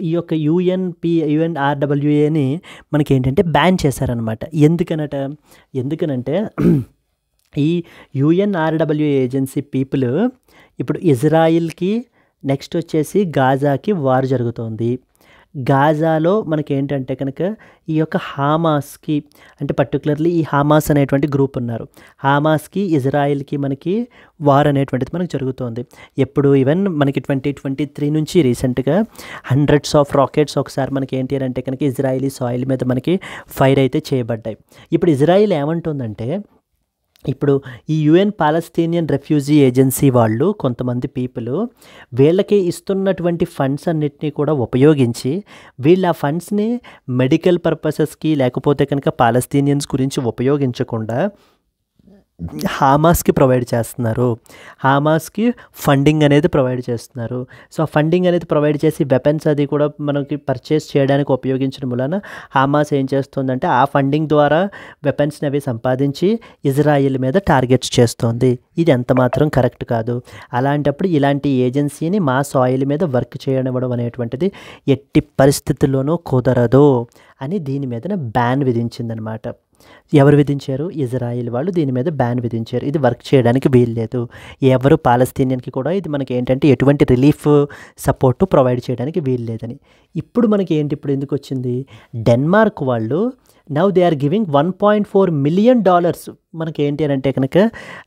ఈ యొక్క UNRWAని మనకి ఏంటంటే బ్యాన్ చేశారనమాట. ఎందుకనంటే ఈ UNRWA ఏజెన్సీ పీపుల్ ఇప్పుడు ఇజ్రాయిల్కి నెక్స్ట్ వచ్చేసి గాజాకి వార్ జరుగుతోంది. గాజాలో మనకి ఏంటంటే కనుక ఈ యొక్క హామాస్కి అంటే పర్టికులర్లీ ఈ హామాస్ అనేటువంటి గ్రూప్ ఉన్నారు, హామాస్కి ఇజ్రాయిల్కి మనకి వార్ అనేటువంటిది మనకు జరుగుతోంది. ఎప్పుడు ఈవెన్ మనకి 2023 నుంచి రీసెంట్గా హండ్రెడ్స్ ఆఫ్ రాకెట్స్ ఒకసారి మనకి ఏంటి అంటే కనుక ఇజ్రాయిలీ సాయిల్ మీద మనకి ఫైర్ అయితే చేయబడ్డాయి. ఇప్పుడు ఇజ్రాయిల్ ఏమంటుందంటే ఇప్పుడు ఈ యుఎన్ పాలస్తీనియన్ రెఫ్యూజీ ఏజెన్సీ వాళ్ళు కొంతమంది పీపుల్ వీళ్ళకి ఇస్తున్నటువంటి ఫండ్స్ అన్నిటినీ కూడా ఉపయోగించి వీళ్ళు ఆ ఫండ్స్ని మెడికల్ పర్పసెస్కి లేకపోతే కనుక పాలస్తీనియన్స్ గురించి ఉపయోగించకుండా హామాస్కి ప్రొవైడ్ చేస్తున్నారు. హామాస్కి ఫండింగ్ అనేది ప్రొవైడ్ చేస్తున్నారు. సో ఆ ఫండింగ్ అనేది ప్రొవైడ్ చేసి వెపన్స్ అది కూడా మనకి పర్చేస్ చేయడానికి ఉపయోగించడం వలన హామాస్ ఏం చేస్తుందంటే ఆ ఫండింగ్ ద్వారా వెపన్స్ని అవి సంపాదించి ఇజ్రాయిల్ మీద టార్గెట్స్ చేస్తోంది. ఇది ఎంత మాత్రం కరెక్ట్ కాదు. అలాంటప్పుడు ఇలాంటి ఏజెన్సీని మా సాయిల్ మీద వర్క్ చేయనివ్వడం అనేటువంటిది ఎట్టి పరిస్థితుల్లోనూ కుదరదు అని దీని మీద బ్యాన్ విధించిందనమాట. ఎవరు విధించారు? ఇజ్రాయిల్ వాళ్ళు దీని మీద బ్యాన్ విధించారు. ఇది వర్క్ చేయడానికి వీల్లేదు. ఎవరు పాలస్తీనియన్కి కూడా ఇది మనకి ఏంటంటే ఎటువంటి రిలీఫ్ సపోర్టు ప్రొవైడ్ చేయడానికి వీల్లేదని. ఇప్పుడు మనకి ఏంటి, ఇప్పుడు ఎందుకు వచ్చింది? డెన్మార్క్ వాళ్ళు now they are giving $1.4 million మనకి ఏంటి అని అంటే కనుక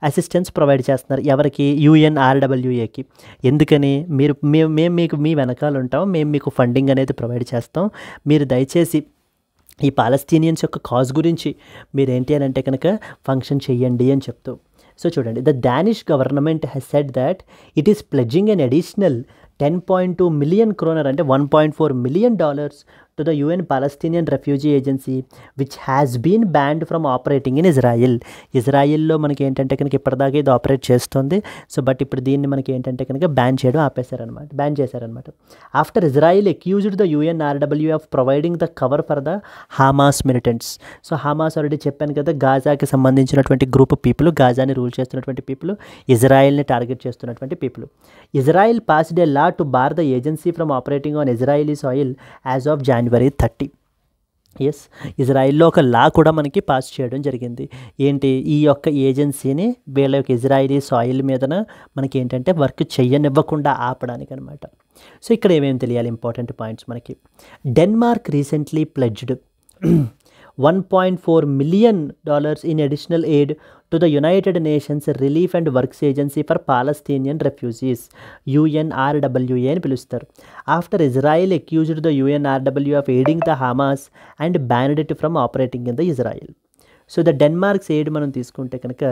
అసిస్టెన్స్ ప్రొవైడ్ చేస్తున్నారు. ఎవరికి? UNRWAకి. ఎందుకని? మేము మీకు మీ వెనకాల ఉంటాం, మేము మీకు ఫండింగ్ అనేది ప్రొవైడ్ చేస్తాం, మీరు దయచేసి ఈ పాలస్తీనియన్స్ యొక్క కాజ్ గురించి మీరేంటి అని అంటే కనుక ఫంక్షన్ చెయ్యండి అని చెప్తూ. సో చూడండి, the Danish government has said that it is pledging an additional 10.2 million kroner అంటే $1.4 million to the UN Palestinian Refugee Agency which has been banned from operating in Israel. ఇజ్రాయిల్లో మనకి ఏంటంటే కనుక ఇప్పటిదాకా ఇది ఆపరేట్ చేస్తుంది. సో బట్ ఇప్పుడు దీన్ని మనకి ఏంటంటే కనుక బ్యాన్ చేశారనమాట. After Israel accused the UNRWA of providing the cover for the Hamas militants. So Hamas already చెప్పాను కదా, గాజాకి సంబంధించినటువంటి గ్రూప్ ఆఫ్ పీపుల్, గాజాని రూల్ చేస్తున్నటువంటి పీపుల్, ఇజ్రాయిల్ని టార్గెట్ చేస్తున్నటువంటి people. Israel passed a law to bar the agency from operating on Israeli soil as of January 30. Yes, ఇజ్రాయిల్లో ఒక లా కూడా మనకి పాస్ చేయడం జరిగింది. ఏంటి? ఈ యొక్క ఏజెన్సీని వీళ్ళ యొక్క ఇజ్రాయిలీ సాయిల్ మీదన మనకి ఏంటంటే వర్క్ చెయ్యనివ్వకుండా ఆపడానికి అనమాట. సో ఇక్కడ ఏమేమి తెలియాలి ఇంపార్టెంట్ పాయింట్స్ మనకి. Denmark recently pledged $1.4 million in additional aid to the United Nations Relief and Works Agency for Palestinian Refugees, UNRWA అని పిలుస్తారు. After Israel accused the UNRWA of aiding the Hamas and banned it from operating in the Israel. So the Denmark's aid మనం తీసుకుంటే కనుక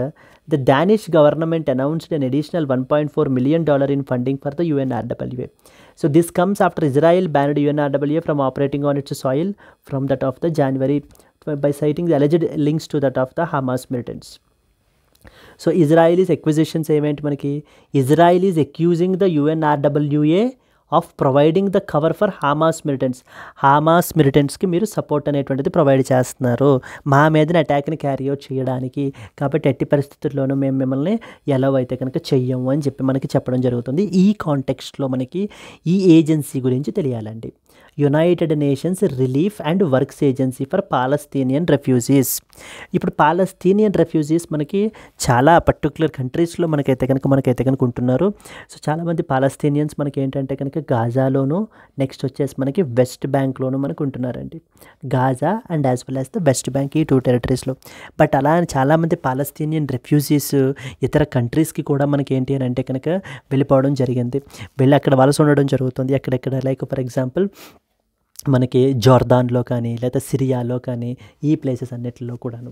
the Danish government announced an additional $1.4 million in funding for the UNRWA. So this comes after Israel banned UNRWA from operating on its soil from that of the January by citing the alleged links to that of the Hamas militants. So Israelis acquisitions ఏమేంటి మనకి? Israel is accusing the UNRWA of providing the cover for Hamas మిలిటెంట్స్కి మీరు support అనేటువంటిది provide చేస్తున్నారు మా మీదన అటాక్ని carry out చేయడానికి. కాబట్టి ఎట్టి పరిస్థితుల్లోనూ మేము మిమ్మల్ని ఎలా అయితే కనుక చెయ్యము అని చెప్పి మనకి చెప్పడం జరుగుతుంది. ఈ కాంటెక్స్ట్లో మనకి ఈ ఏజెన్సీ గురించి తెలియాలండి. United Nations Relief and Works Agency for Palestinian Refugees. ఇప్పుడు పాలస్తీనియన్ రెఫ్యూజీస్ మనకి చాలా పర్టికులర్ కంట్రీస్లో మనకైతే కనుక ఉంటున్నారు. సో చాలామంది పాలస్తీనియన్స్ మనకి ఏంటంటే కనుక గాజాలోను, నెక్స్ట్ వచ్చేసి మనకి వెస్ట్ బ్యాంక్లోను మనకు ఉంటున్నారండి. Gaza and as well as the West bank, ఈ 2 టెరిటరీస్లో. బట్ అలా చాలామంది పాలస్తీనియన్ రెఫ్యూజీస్ ఇతర కంట్రీస్కి కూడా మనకి ఏంటి అని అంటే కనుక వెళ్ళిపోవడం జరిగింది. వెళ్ళి అక్కడ వలస ఉండడం జరుగుతుంది. ఎక్కడెక్కడ లైక్ ఫర్ ఎగ్జాంపుల్ మనకి జోర్దాన్లో కానీ లేదా సిరియాలో కానీ ఈ ప్లేసెస్ అన్నిటిలో కూడాను.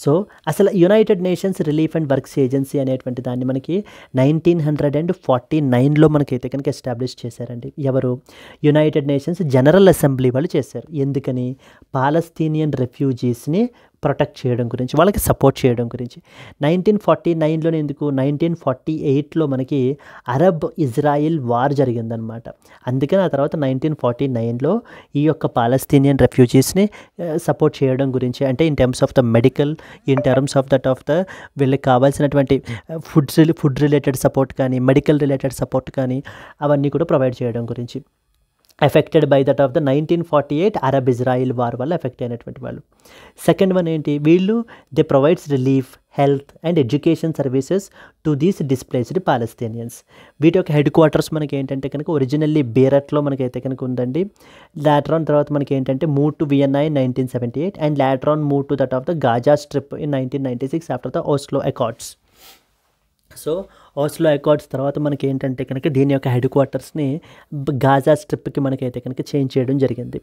సో అసలు United Nations Relief and Works agency అనేటువంటి దాన్ని మనకి 1949లో మనకైతే కనుక ఎస్టాబ్లిష్ చేశారండి. ఎవరు? యునైటెడ్ నేషన్స్ జనరల్ అసెంబ్లీ వాళ్ళు చేశారు. ఎందుకని? పాలస్తీనియన్ రెఫ్యూజీస్ని ప్రొటెక్ట్ చేయడం గురించి, వాళ్ళకి సపోర్ట్ చేయడం గురించి. 1949లోనే ఎందుకు? 1948లో మనకి అరబ్ ఇజ్రాయిల్ వార్ జరిగిందనమాట. అందుకని ఆ తర్వాత 1949లో ఈ యొక్క పాలస్తీనియన్ రెఫ్యూజీస్ని సపోర్ట్ చేయడం గురించి, అంటే in terms of the medical, in terms of that of the వీళ్ళకి కావాల్సినటువంటి ఫుడ్ రిలేటెడ్ సపోర్ట్ కానీ, మెడికల్ రిలేటెడ్ సపోర్ట్ కానీ అవన్నీ కూడా ప్రొవైడ్ చేయడం గురించి. Affected by that of the 1948 Arab Israel war వల్ల ఎఫెక్ట్ అయినటువంటి వాళ్ళు. సెకండ్ వన్ ఏంటి? వీళ్ళు they provides relief, health and education services to these displaced Palestinians. వీటి యొక్క హెడ్ క్వార్టర్స్ మనకి ఏంటంటే కనుక ఒరిజినల్లీ బేరట్లో మనకైతే కనుక ఉందండి. లాటరాన్ తర్వాత మనకి ఏంటంటే move to Vienna in 1978 and later on move to that of the Gaza Strip in 1996 after the Oslo Accords. So Oslo Accords తర్వాత మనకి ఏంటంటే కనుక దీని యొక్క హెడ్ క్వార్టర్స్ని గాజా స్ట్రిప్కి మనకైతే కనుక చేంజ్ చేయడం జరిగింది.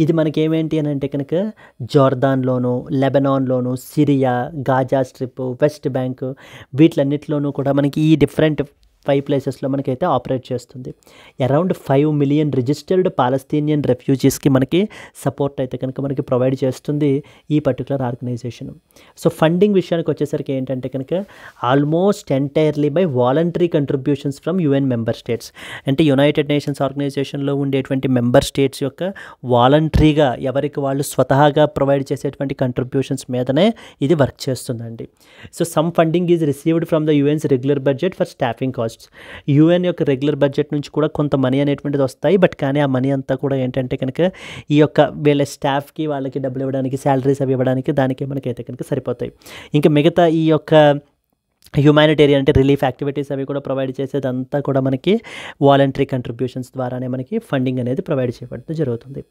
ఇది మనకేమేంటి అని అంటే కనుక జోర్దాన్లోను, లెబనాన్లోను, Syria, Gaza Strip, West Bank వీటిలన్నిటిలోనూ కూడా మనకి ఈ డిఫరెంట్ 5 ప్లేసెస్లో మనకైతే ఆపరేట్ చేస్తుంది. అరౌండ్ 5 మిలియన్ రిజిస్టర్డ్ పాలస్తీనియన్ రెఫ్యూజీస్కి మనకి సపోర్ట్ అయితే కనుక మనకి ప్రొవైడ్ చేస్తుంది ఈ పర్టికులర్ ఆర్గనైజేషన్. సో ఫండింగ్ విషయానికి వచ్చేసరికి ఏంటంటే కనుక almost entirely by voluntary contributions from UN member states. అంటే యునైటెడ్ నేషన్స్ ఆర్గనైజేషన్లో ఉండేటువంటి మెంబర్ స్టేట్స్ యొక్క వాలంటరీగా ఎవరికి వాళ్ళు స్వతహాగా ప్రొవైడ్ చేసేటువంటి కంట్రిబ్యూషన్స్ మీదనే ఇది వర్క్ చేస్తుందండి. So some funding is received from the UN's regular budget for staffing costs. UN యొక్క రెగ్యులర్ బడ్జెట్ నుంచి కూడా కొంత మనీ అనేటువంటిది వస్తాయి. బట్ కానీ ఆ మనీ అంతా కూడా ఏంటంటే కనుక ఈ యొక్క వీళ్ళ స్టాఫ్కి వాళ్ళకి డబ్బులు ఇవ్వడానికి, శాలరీస్ అవి ఇవ్వడానికి దానికి మనకైతే కనుక సరిపోతాయి. ఇంకా మిగతా ఈ యొక్క హ్యూమానిటేరియన్ అంటే రిలీఫ్ యాక్టివిటీస్ అవి కూడా ప్రొవైడ్ చేసేదంతా కూడా మనకి వాలంటరీ కంట్రిబ్యూషన్స్ ద్వారానే మనకి ఫండింగ్ అనేది ప్రొవైడ్ చేయబడుతూ జరుగుతుంది.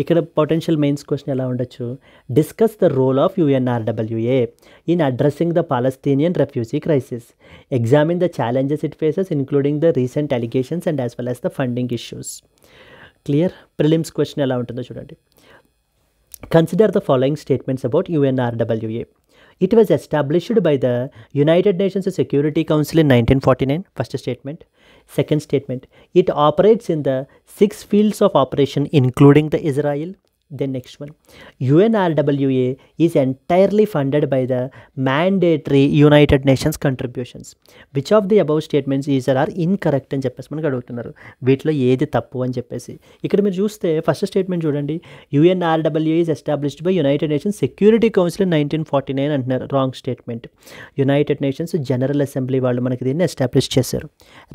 ఇక్కడ పొటెన్షియల్ మెయిన్స్ క్వశ్చన్ ఎలా ఉండొచ్చు, discuss the role of UNRWA in addressing the Palestinian refugee crisis, examine the challenges it faces including the recent allegations and as well as the funding issues. Clear? Prelims question ఎలా ఉంటుందో చూడండి. Consider the following statements about UNRWA. It was established by the United Nations Security Council in 1949, first statement. Second statement, it operates in the 6 fields of operation including the Israel. Then next one, UNRWA is entirely funded by the mandatory United Nations contributions. Which of the above statements is or are incorrect అని చెప్పేసి మనకు అడుగుతున్నారు. వీటిలో ఏది తప్పు అని చెప్పేసి ఇక్కడ మీరు చూస్తే ఫస్ట్ స్టేట్మెంట్ చూడండి, UNRWA is established by United Nations Security Council in 1949 అంటున్నారు. Wrong statement. United Nations General assembly వాళ్ళు మనకి దీన్ని ఎస్టాబ్లిష్ చేశారు.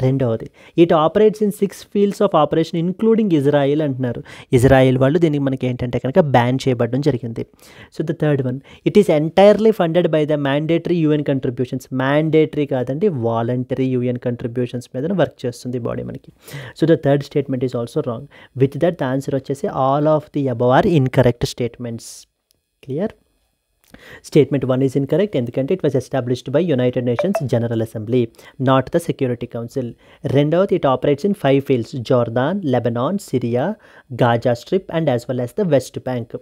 రెండవది, it operates in 6 fields of operation including Israel అంటున్నారు. ఇజ్రాయిల్ వాళ్ళు దీనికి మనకి ఏంటంటే కనుక బ్యాన్ చేయబడడం జరిగింది. So the third one, it is entirely funded by the mandatory UN contributions. Mandatory కాదండి, వాలంటరీ యుఎన్ కంట్రిబ్యూషన్స్ మీద వర్క్ చేస్తుంది బాడీ మనకి. So the third statement is also wrong. With that the answer వచ్చేసి all of the above are incorrect statements. Clear? Statement 1 is incorrect ఎందుకంటే it was established by United Nations General Assembly, not the Security Council. రెండవది, it operates in 5 fields, Jordan, Lebanon, Syria, Gaza Strip and as well as the West Bank.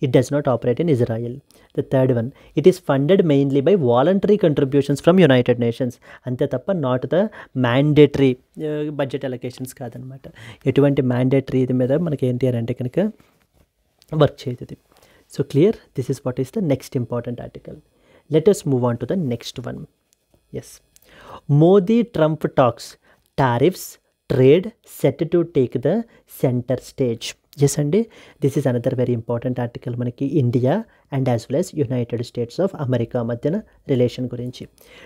It does not operate in Israel. The third one, it is funded mainly by voluntary contributions from United Nations, అంతే తప్ప not the mandatory budget allocations కాదనమాట. ఎటువంటి mandatory ఇది మీద మనకి ఏంటి అని అంటే కనుక వర్క్ చేయదు. So clear? This is what is the next important article. Let us move on to the next one. Yes. Modi-Trump talks, tariffs, trade set to take the center stage. Yes అండి, this is another very important article మనకి India and as well as United states of America మధ్యన relation గురించి.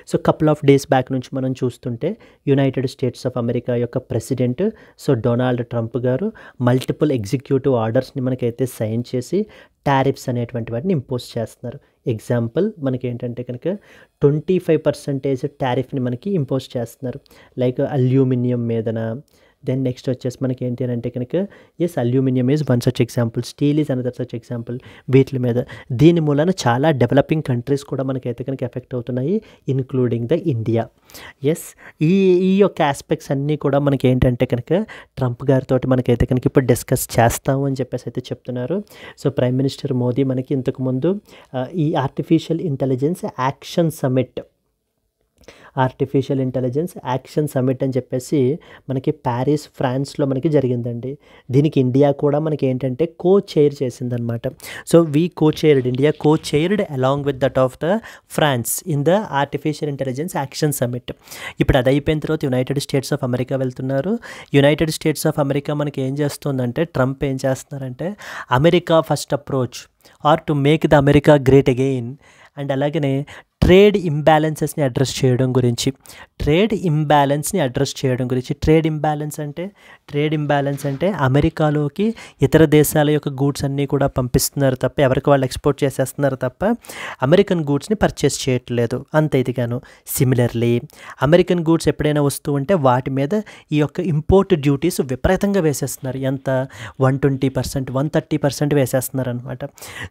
So couple of days back నుంచి మనం చూస్తుంటే United states of America యొక్క president Donald Trump garu multiple executive ఆర్డర్స్ని మనకైతే సైన్ చేసి టారిఫ్స్ అనేటువంటి వాటిని ఇంపోజ్ చేస్తున్నారు. ఎగ్జాంపుల్ మనకి ఏంటంటే కనుక 25% టారిఫ్ని మనకి ఇంపోజ్ చేస్తున్నారు, లైక్ అల్యూమినియం మీదన. దెన్ నెక్స్ట్ వచ్చేసి మనకి ఏంటి అని అంటే కనుక yes aluminium is one such example, steel is another such example. వీటి మీద దీని మూలన చాలా డెవలపింగ్ కంట్రీస్ కూడా మనకైతే కనుక ఎఫెక్ట్ అవుతున్నాయి, ఇన్క్లూడింగ్ ద ఇండియా. ఎస్ ఈ యొక్క ఆస్పెక్ట్స్ అన్నీ కూడా మనకి ఏంటంటే కనుక ట్రంప్ గారితో మనకైతే కనుక ఇప్పుడు డిస్కస్ చేస్తాము అని చెప్పేసి అయితే చెప్తున్నారు. సో ప్రైమ్ మినిస్టర్ మోదీ మనకి ఇంతకుముందు ఈ ఆర్టిఫిషియల్ ఇంటెలిజెన్స్ యాక్షన్ సమిట్ అని చెప్పేసి మనకి ప్యారిస్ ఫ్రాన్స్లో మనకి జరిగిందండి. దీనికి ఇండియా కూడా మనకి ఏంటంటే కో-చైర్ చేసిందనమాట. So India co-chaired along with that of the France in the Artificial intelligence Action Summit. ఇప్పుడు అది అయిపోయిన తర్వాత యునైటెడ్ స్టేట్స్ ఆఫ్ అమెరికా వెళ్తున్నారు. యునైటెడ్ స్టేట్స్ ఆఫ్ అమెరికా మనకి ఏం చేస్తుందంటే, ట్రంప్ ఏం చేస్తున్నారంటే America first approach or to make the America great again and అలాగనే ట్రేడ్ ఇంబ్యాలెన్సెస్ని అడ్రస్ చేయడం గురించి. ట్రేడ్ ఇంబ్యాలెన్స్ అంటే అమెరికాలోకి ఇతర దేశాల యొక్క గూడ్స్ అన్నీ కూడా పంపిస్తున్నారు తప్ప, ఎవరికి వాళ్ళు ఎక్స్పోర్ట్ చేసేస్తున్నారు తప్ప అమెరికన్ గూడ్స్ని పర్చేస్ చేయట్లేదు అంత ఇదిగాను. సిమిలర్లీ అమెరికన్ గూడ్స్ ఎప్పుడైనా వస్తూ ఉంటే వాటి మీద ఈ యొక్క ఇంపోర్ట్ డ్యూటీస్ విపరీతంగా వేసేస్తున్నారు. ఎంత 120%, 130% వేసేస్తున్నారు అనమాట.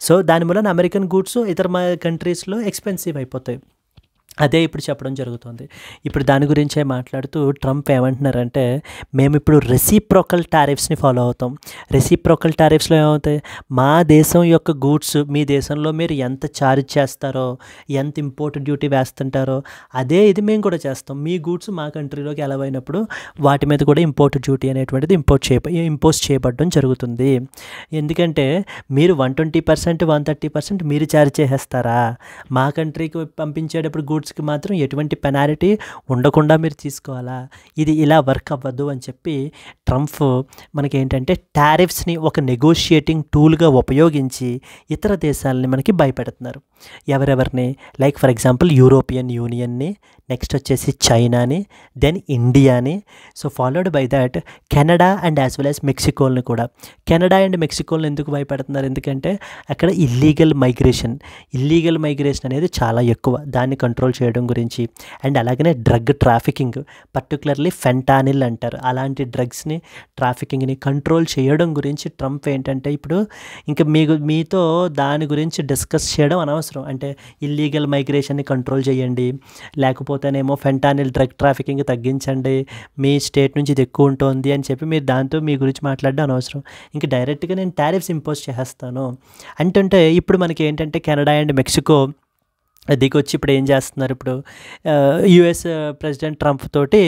సో దాని వలన అమెరికన్ గూడ్స్ ఇతర కంట్రీస్లో ఎక్స్పెన్సివ్ అయిపోతాయి. అదే ఇప్పుడు చెప్పడం జరుగుతుంది. ఇప్పుడు దాని గురించే మాట్లాడుతూ ట్రంప్ ఏమంటున్నారంటే, మేము ఇప్పుడు రెసిప్రోకల్ టారిఫ్స్ని ఫాలో అవుతాం. రెసిప్రోకల్ టారిఫ్స్లో ఏమవుతాయి, మా దేశం యొక్క గూడ్స్ మీ దేశంలో మీరు ఎంత ఛార్జ్ చేస్తారో, ఎంత ఇంపోర్ట్ డ్యూటీ వేస్తుంటారో అదే ఇది మేము కూడా చేస్తాం. మీ గూడ్స్ మా కంట్రీలోకి అలవ్ అయినప్పుడు వాటి మీద కూడా ఇంపోర్ట్ డ్యూటీ అనేటువంటిది ఇంపోజ్ చేయబడడం జరుగుతుంది. ఎందుకంటే మీరు 120%, 130% మీరు ఛార్జ్ చేసేస్తారా, మా కంట్రీకి పంపించేటప్పుడు గూడ్స్కి మాత్రం ఎటువంటి పెనాల్టీ ఉండకుండా మీరు తీసుకోవాలా, ఇది ఇలా వర్క్ అవ్వదు అని చెప్పి ట్రంప్ మనకేంటంటే టారిఫ్స్ని ఒక నెగోషియేటింగ్ టూల్గా ఉపయోగించి ఇతర దేశాలని మనకి భయపెడుతున్నారు. ఎవరెవరిని, లైక్ ఫర్ ఎగ్జాంపుల్ యూరోపియన్ యూనియన్ని, నెక్స్ట్ వచ్చేసి చైనాని, దెన్ ఇండియాని, so followed by that Canada and as well as మెక్సికోల్ని కూడా. కెనడా అండ్ మెక్సికోల్ని ఎందుకు భయపెడుతున్నారు, ఎందుకంటే అక్కడ ఇల్లీగల్ మైగ్రేషన్ అనేది చాలా ఎక్కువ, దాన్ని కంట్రోల్ చేయడం గురించి. అండ్ అలాగనే డ్రగ్ ట్రాఫికింగ్, పర్టికులర్లీ ఫెంటానిల్ అంటారు, అలాంటి డ్రగ్స్ని ట్రాఫికింగ్ని కంట్రోల్ చేయడం గురించి ట్రంప్ ఏంటంటే ఇప్పుడు ఇంకా మీతో దాని గురించి డిస్కస్ చేయడం అనవసరం. అంటే ఇల్లీగల్ మైగ్రేషన్ని కంట్రోల్ చేయండి, లేకపోతేనేమో ఫెంటానిల్ డ్రగ్ ట్రాఫికింగ్ తగ్గించండి, మీ స్టేట్ నుంచి ఇది ఎక్కువ ఉంటుంది అని చెప్పి మీరు దాంతో మీ గురించి మాట్లాడడం అనవసరం. ఇంకా డైరెక్ట్గా నేను టారిఫ్స్ ఇంపోజ్ చేస్తాను అంటుంటే ఇప్పుడు మనకి ఏంటంటే కెనడా అండ్ మెక్సికో దిగొచ్చి ఇప్పుడు ఏం చేస్తున్నారు, ఇప్పుడు యుఎస్ ప్రెసిడెంట్ ట్రంప్ తోటి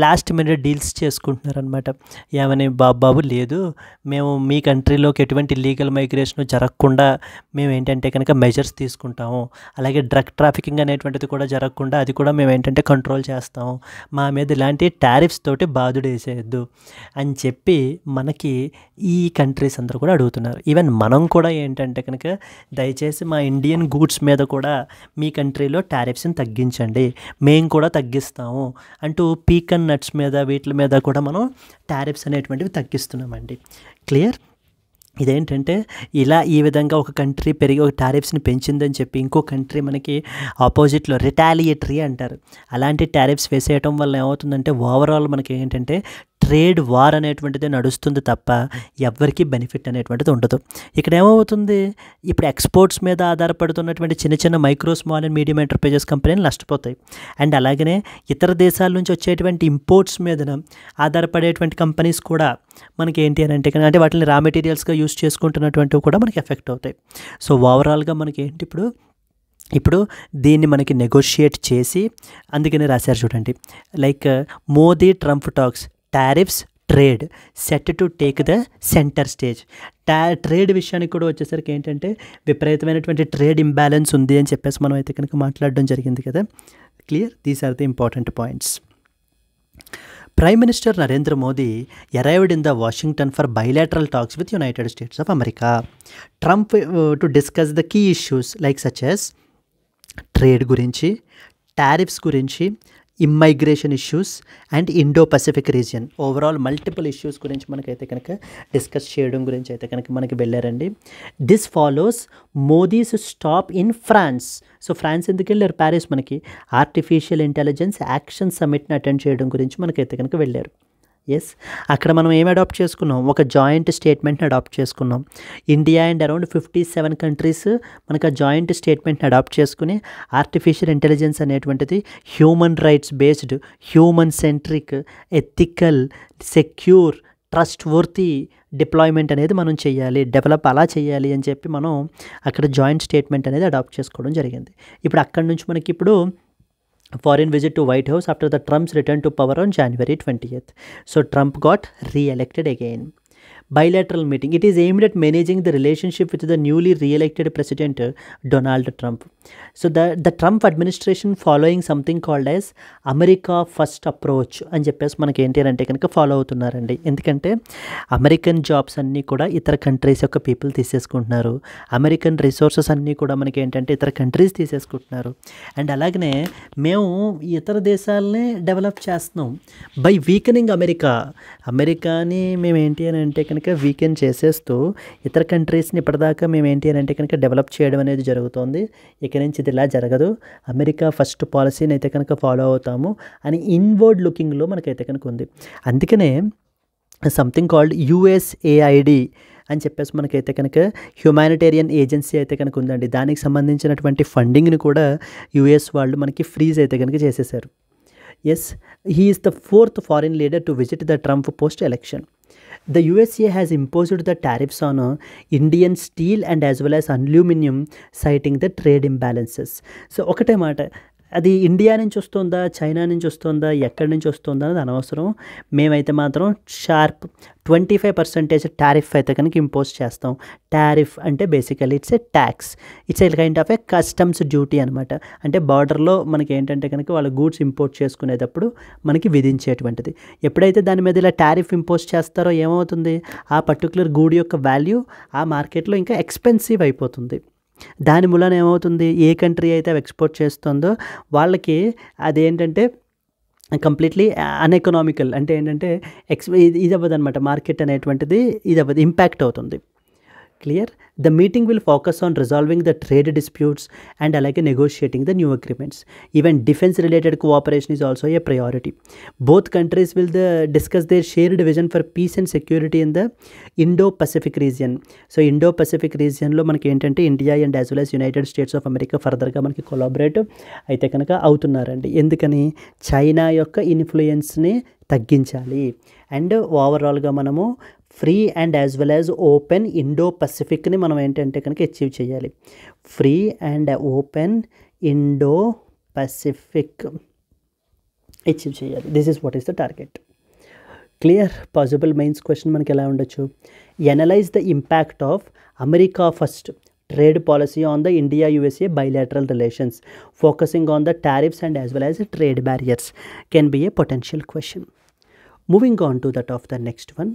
లాస్ట్ మినిట్ డీల్స్ చేసుకుంటున్నారు అనమాట. ఏమని, బాబు లేదు, మేము మీ కంట్రీలోకి ఎటువంటి ఇల్లీగల్ మైగ్రేషన్ జరగకుండా మేము ఏంటంటే కనుక మెజర్స్ తీసుకుంటాము, అలాగే డ్రగ్ ట్రాఫికింగ్ అనేటువంటిది కూడా జరగకుండా అది కూడా మేము ఏంటంటే కంట్రోల్ చేస్తాము, మా మీద ఇలాంటి టారిఫ్స్ తోటి బాధుడు వేసేయద్దు అని చెప్పి మనకి ఈ కంట్రీస్ అందరూ కూడా అడుగుతున్నారు. ఈవెన్ మనం కూడా ఏంటంటే కనుక దయచేసి మా ఇండియన్ గూడ్స్ మీద కూడా మీ కంట్రీలో టారిఫ్స్ని తగ్గించండి, మేము కూడా తగ్గిస్తాము అంటూ పీకన్ నట్స్ మీద వీటి మీద కూడా మనం టారిఫ్స్ అనేటువంటివి తగ్గిస్తున్నామండి. క్లియర్? ఇదేంటంటే ఇలా ఈ విధంగా ఒక కంట్రీ ఒక టారిఫ్స్ని పెంచిందని చెప్పి ఇంకో కంట్రీ మనకి ఆపోజిట్లో రిటాలియేటరీ అంటారు, అలాంటి టారిఫ్స్ వేసేయటం వల్ల ఏమవుతుందంటే ఓవరాల్ మనకి ఏంటంటే ట్రేడ్ వార్ అనేటువంటిది నడుస్తుంది తప్ప ఎవరికి బెనిఫిట్ అనేటువంటిది ఉండదు. ఇక్కడ ఏమవుతుంది, ఇప్పుడు ఎక్స్పోర్ట్స్ మీద ఆధారపడుతున్నటువంటి చిన్న చిన్న micro small and medium enterprises కంపెనీలు నష్టపోతాయి. అండ్ అలాగనే ఇతర దేశాల నుంచి వచ్చేటువంటి ఇంపోర్ట్స్ మీద ఆధారపడేటువంటి కంపెనీస్ కూడా మనకి ఏంటి అని అంటే వాటిని రా మెటీరియల్స్గా యూస్ చేసుకుంటున్నటువంటివి కూడా మనకి ఎఫెక్ట్ అవుతాయి. సో ఓవరాల్గా మనకి ఏంటి ఇప్పుడు దీన్ని మనకి నెగోషియేట్ చేసి అందుకనే రాశారు చూడండి, like Modi Trump talks tariffs trade set to take the centre stage. Trade విషయానికి కూడా వచ్చేసరికి ఏంటంటే విపరీతమైనటువంటి ట్రేడ్ ఇంబ్యాలెన్స్ ఉంది అని చెప్పేసి మనం అయితే కనుక మాట్లాడడం జరిగింది కదా. Clear? These are the important points. Prime Minister Narendra Modi arrived in the Washington for bilateral talks with United States of America. Trump to discuss the key issues like such as trade గురించి, tariffs గురించి, immigration issues and Indo Pacific region, overall multiple issues గురించి మనకైతే కనుక discuss చేయడం గురించి అయితే కనుక మనకి వెళ్ళారండి. This follows Modi's stop in France. So France ఎందుకు వెళ్ళారు, ప్యారిస్ మనకి ఆర్టిఫిషియల్ ఇంటెలిజెన్స్ యాక్షన్ సమ్మిట్ని అటెండ్ చేయడం గురించి మనకైతే కనుక వెళ్ళారు. ఎస్, అక్కడ మనం ఏం అడాప్ట్ చేసుకున్నాం, ఒక జాయింట్ స్టేట్మెంట్ని అడాప్ట్ చేసుకున్నాం. ఇండియా అండ్ అరౌండ్ 57 కంట్రీస్ మనకు ఆ జాయింట్ స్టేట్మెంట్ని అడాప్ట్ చేసుకుని ఆర్టిఫిషియల్ ఇంటెలిజెన్స్ అనేటువంటిది human rights based, human centric, ethical, secure, trust worthy deployment అనేది మనం చేయాలి, డెవలప్ అలా చేయాలి అని చెప్పి మనం అక్కడ జాయింట్ స్టేట్మెంట్ అనేది అడాప్ట్ చేసుకోవడం జరిగింది. ఇప్పుడు అక్కడి నుంచి మనకి ఇప్పుడు foreign visit to White House after the Trump's return to power on January 20th. So Trump got re-elected again. Bilateral meeting. It is aimed at managing the relationship with the newly re-elected President Donald Trump. So the Trump administration following something called as America First approach అని చెప్పేసి మనకి ఏంటి అంటే కనుక follow అవుతున్నారండి. ఎందుకంటే American jobs అన్నీ కూడా ఇతర కంట్రీస్ యొక్క పీపుల్ తీసేసుకుంటున్నారు, అమెరికన్ రిసోర్సెస్ అన్నీ కూడా మనకి ఏంటంటే ఇతర కంట్రీస్ తీసేసుకుంటున్నారు. అండ్ అలాగనే మేము ఇతర దేశాలని డెవలప్ చేస్తున్నాం బై వీకెనింగ్ అమెరికాని మేము ఏంటి అని అంటే కనుక వీకెండ్ చేసేస్తూ ఇతర కంట్రీస్ని ఇప్పటిదాకా మేము ఏంటి అని అంటే కనుక డెవలప్ చేయడం అనేది జరుగుతుంది. ఇక నుంచి ఇది ఇలా జరగదు, అమెరికా ఫస్ట్ పాలసీని అయితే కనుక ఫాలో అవుతాము అని ఇన్వర్డ్ లుకింగ్లో మనకైతే కనుక ఉంది. అందుకనే సంథింగ్ కాల్డ్ USAID అని చెప్పేసి మనకైతే కనుక హ్యుమానిటేరియన్ ఏజెన్సీ అయితే కనుక ఉందండి. దానికి సంబంధించినటువంటి ఫండింగ్ని కూడా యూఎస్ వాళ్ళు మనకి ఫ్రీజ్ అయితే కనుక చేసేసారు. Yes, he is the 4th foreign leader to visit the Trump post election. The USA has imposed the tariffs on Indian steel and as well as aluminum, citing the trade imbalances. So ఒకటే మాట, అది India నుంచి వస్తుందా, China నుంచి వస్తుందా, ఎక్కడి నుంచి వస్తుందా అనేది అనవసరం. మేమైతే మాత్రం షార్ప్ 25% టారిఫ్ అయితే కనుక ఇంపోజ్ చేస్తాం. టారిఫ్ అంటే basically it's a tax, it's a kind of A customs duty అనమాట. అంటే బార్డర్లో మనకి ఏంటంటే కనుక వాళ్ళ గూడ్స్ ఇంపోర్ట్ చేసుకునేటప్పుడు మనకి విధించేటువంటిది. ఎప్పుడైతే దాని మీద ఇలా టారిఫ్ ఇంపోజ్ చేస్తారో ఏమవుతుంది, ఆ పర్టికులర్ గూడ్ యొక్క వాల్యూ ఆ మార్కెట్లో ఇంకా ఎక్స్పెన్సివ్ అయిపోతుంది. దాని మూలన ఏమవుతుంది, ఏ కంట్రీ అయితే అవి ఎక్స్పోర్ట్ చేస్తుందో వాళ్ళకి అదేంటంటే కంప్లీట్లీ అన్ఎకనామికల్, అంటే ఏంటంటే ఇది అవ్వదు అనమాట. మార్కెట్ అనేటువంటిది ఇది అవ్వదు, ఇంపాక్ట్ అవుతుంది. Clear. The meeting will focus on resolving the trade disputes and అలాగే negotiating the new agreements. Even defence related cooperation is also a priority. Both countries will discuss their shared vision for peace and security in the Indo Pacific region. So Indo Pacific రీజియన్లో మనకి ఏంటంటే India and as well as United states of America ఫర్దర్గా మనకి collaborate అయితే కనుక అవుతున్నారండి. ఎందుకని, China యొక్క ఇన్ఫ్లుయెన్స్ని తగ్గించాలి అండ్ ఓవరాల్గా మనము free and as well as open Indo పసిఫిక్ని మనం ఏంటంటే కనుక అచీవ్ చేయాలి. Free and open Indo Pacific achieve చేయాలి. This is what is the target. Clear. Possible mains question మనకి ఎలా ఉండొచ్చు, analyse the impact of America first trade policy on the India-USA bilateral relations, focusing on the tariffs and as well as trade barriers, can be a potential question. Moving on to that of the next one,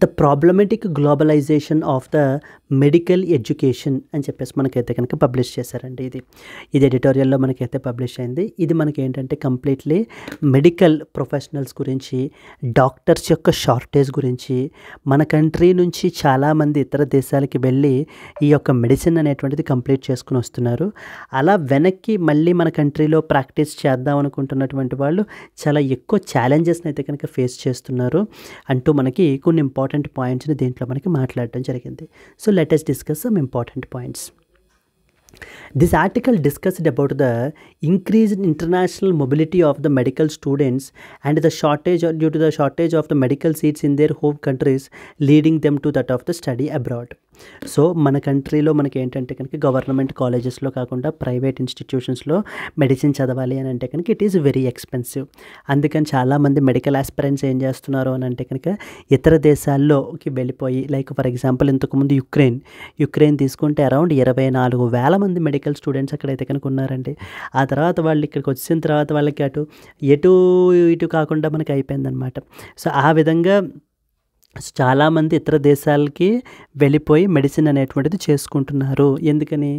the problematic globalisation of the medical education అని చెప్పేసి మనకైతే కనుక publish చేశారండి. ఇది ఎడిటోరియల్లో మనకైతే publish అయింది. ఇది మనకి ఏంటంటే కంప్లీట్లీ మెడికల్ ప్రొఫెషనల్స్ గురించి, డాక్టర్స్ యొక్క షార్టేజ్ గురించి, మన కంట్రీ నుంచి చాలామంది ఇతర దేశాలకి వెళ్ళి ఈ యొక్క మెడిసిన్ అనేటువంటిది కంప్లీట్ చేసుకుని వస్తున్నారు. అలా వెనక్కి మళ్ళీ మన కంట్రీలో ప్రాక్టీస్ చేద్దాం అనుకుంటున్నటువంటి వాళ్ళు చాలా ఎక్కువ ఛాలెంజెస్ని అయితే కనుక ఫేస్ చేస్తున్నారు అంటూ మనకి కొన్ని ఇంపార్టెంట్ పాయింట్స్ని దీంట్లో మనకి మాట్లాడడం జరిగింది. So let us discuss some important points. This article discussed about the increased international mobility of the medical students and the shortage due to the shortage of the medical seats in their home countries, leading them to that of the study abroad. So మన కంట్రీలో మనకి ఏంటంటే కనుక government కాలేజెస్లో కాకుండా private ఇన్స్టిట్యూషన్స్లో medicine చదవాలి అని అంటే కనుక ఇట్ ఈస్ వెరీ ఎక్స్పెన్సివ్. అందుకని చాలామంది మెడికల్ ఆస్పిరెంట్స్ ఏం చేస్తున్నారు అని అంటే కనుక ఇతర దేశాల్లోకి వెళ్ళిపోయి, లైక్ ఫర్ ఎగ్జాంపుల్ ఇంతకుముందు యుక్రెయిన్ తీసుకుంటే అరౌండ్ 24,000 మంది మెడికల్ స్టూడెంట్స్ అక్కడైతే కనుక ఉన్నారండి. ఆ తర్వాత వాళ్ళు ఇక్కడికి వచ్చిన తర్వాత వాళ్ళకి ఇటు కాకుండా మనకి అయిపోయిందనమాట. సో ఆ విధంగా చాలామంది ఇతర దేశాలకి వెళ్ళిపోయి మెడిసిన్ అనేటువంటిది చేసుకుంటున్నారు. ఎందుకని,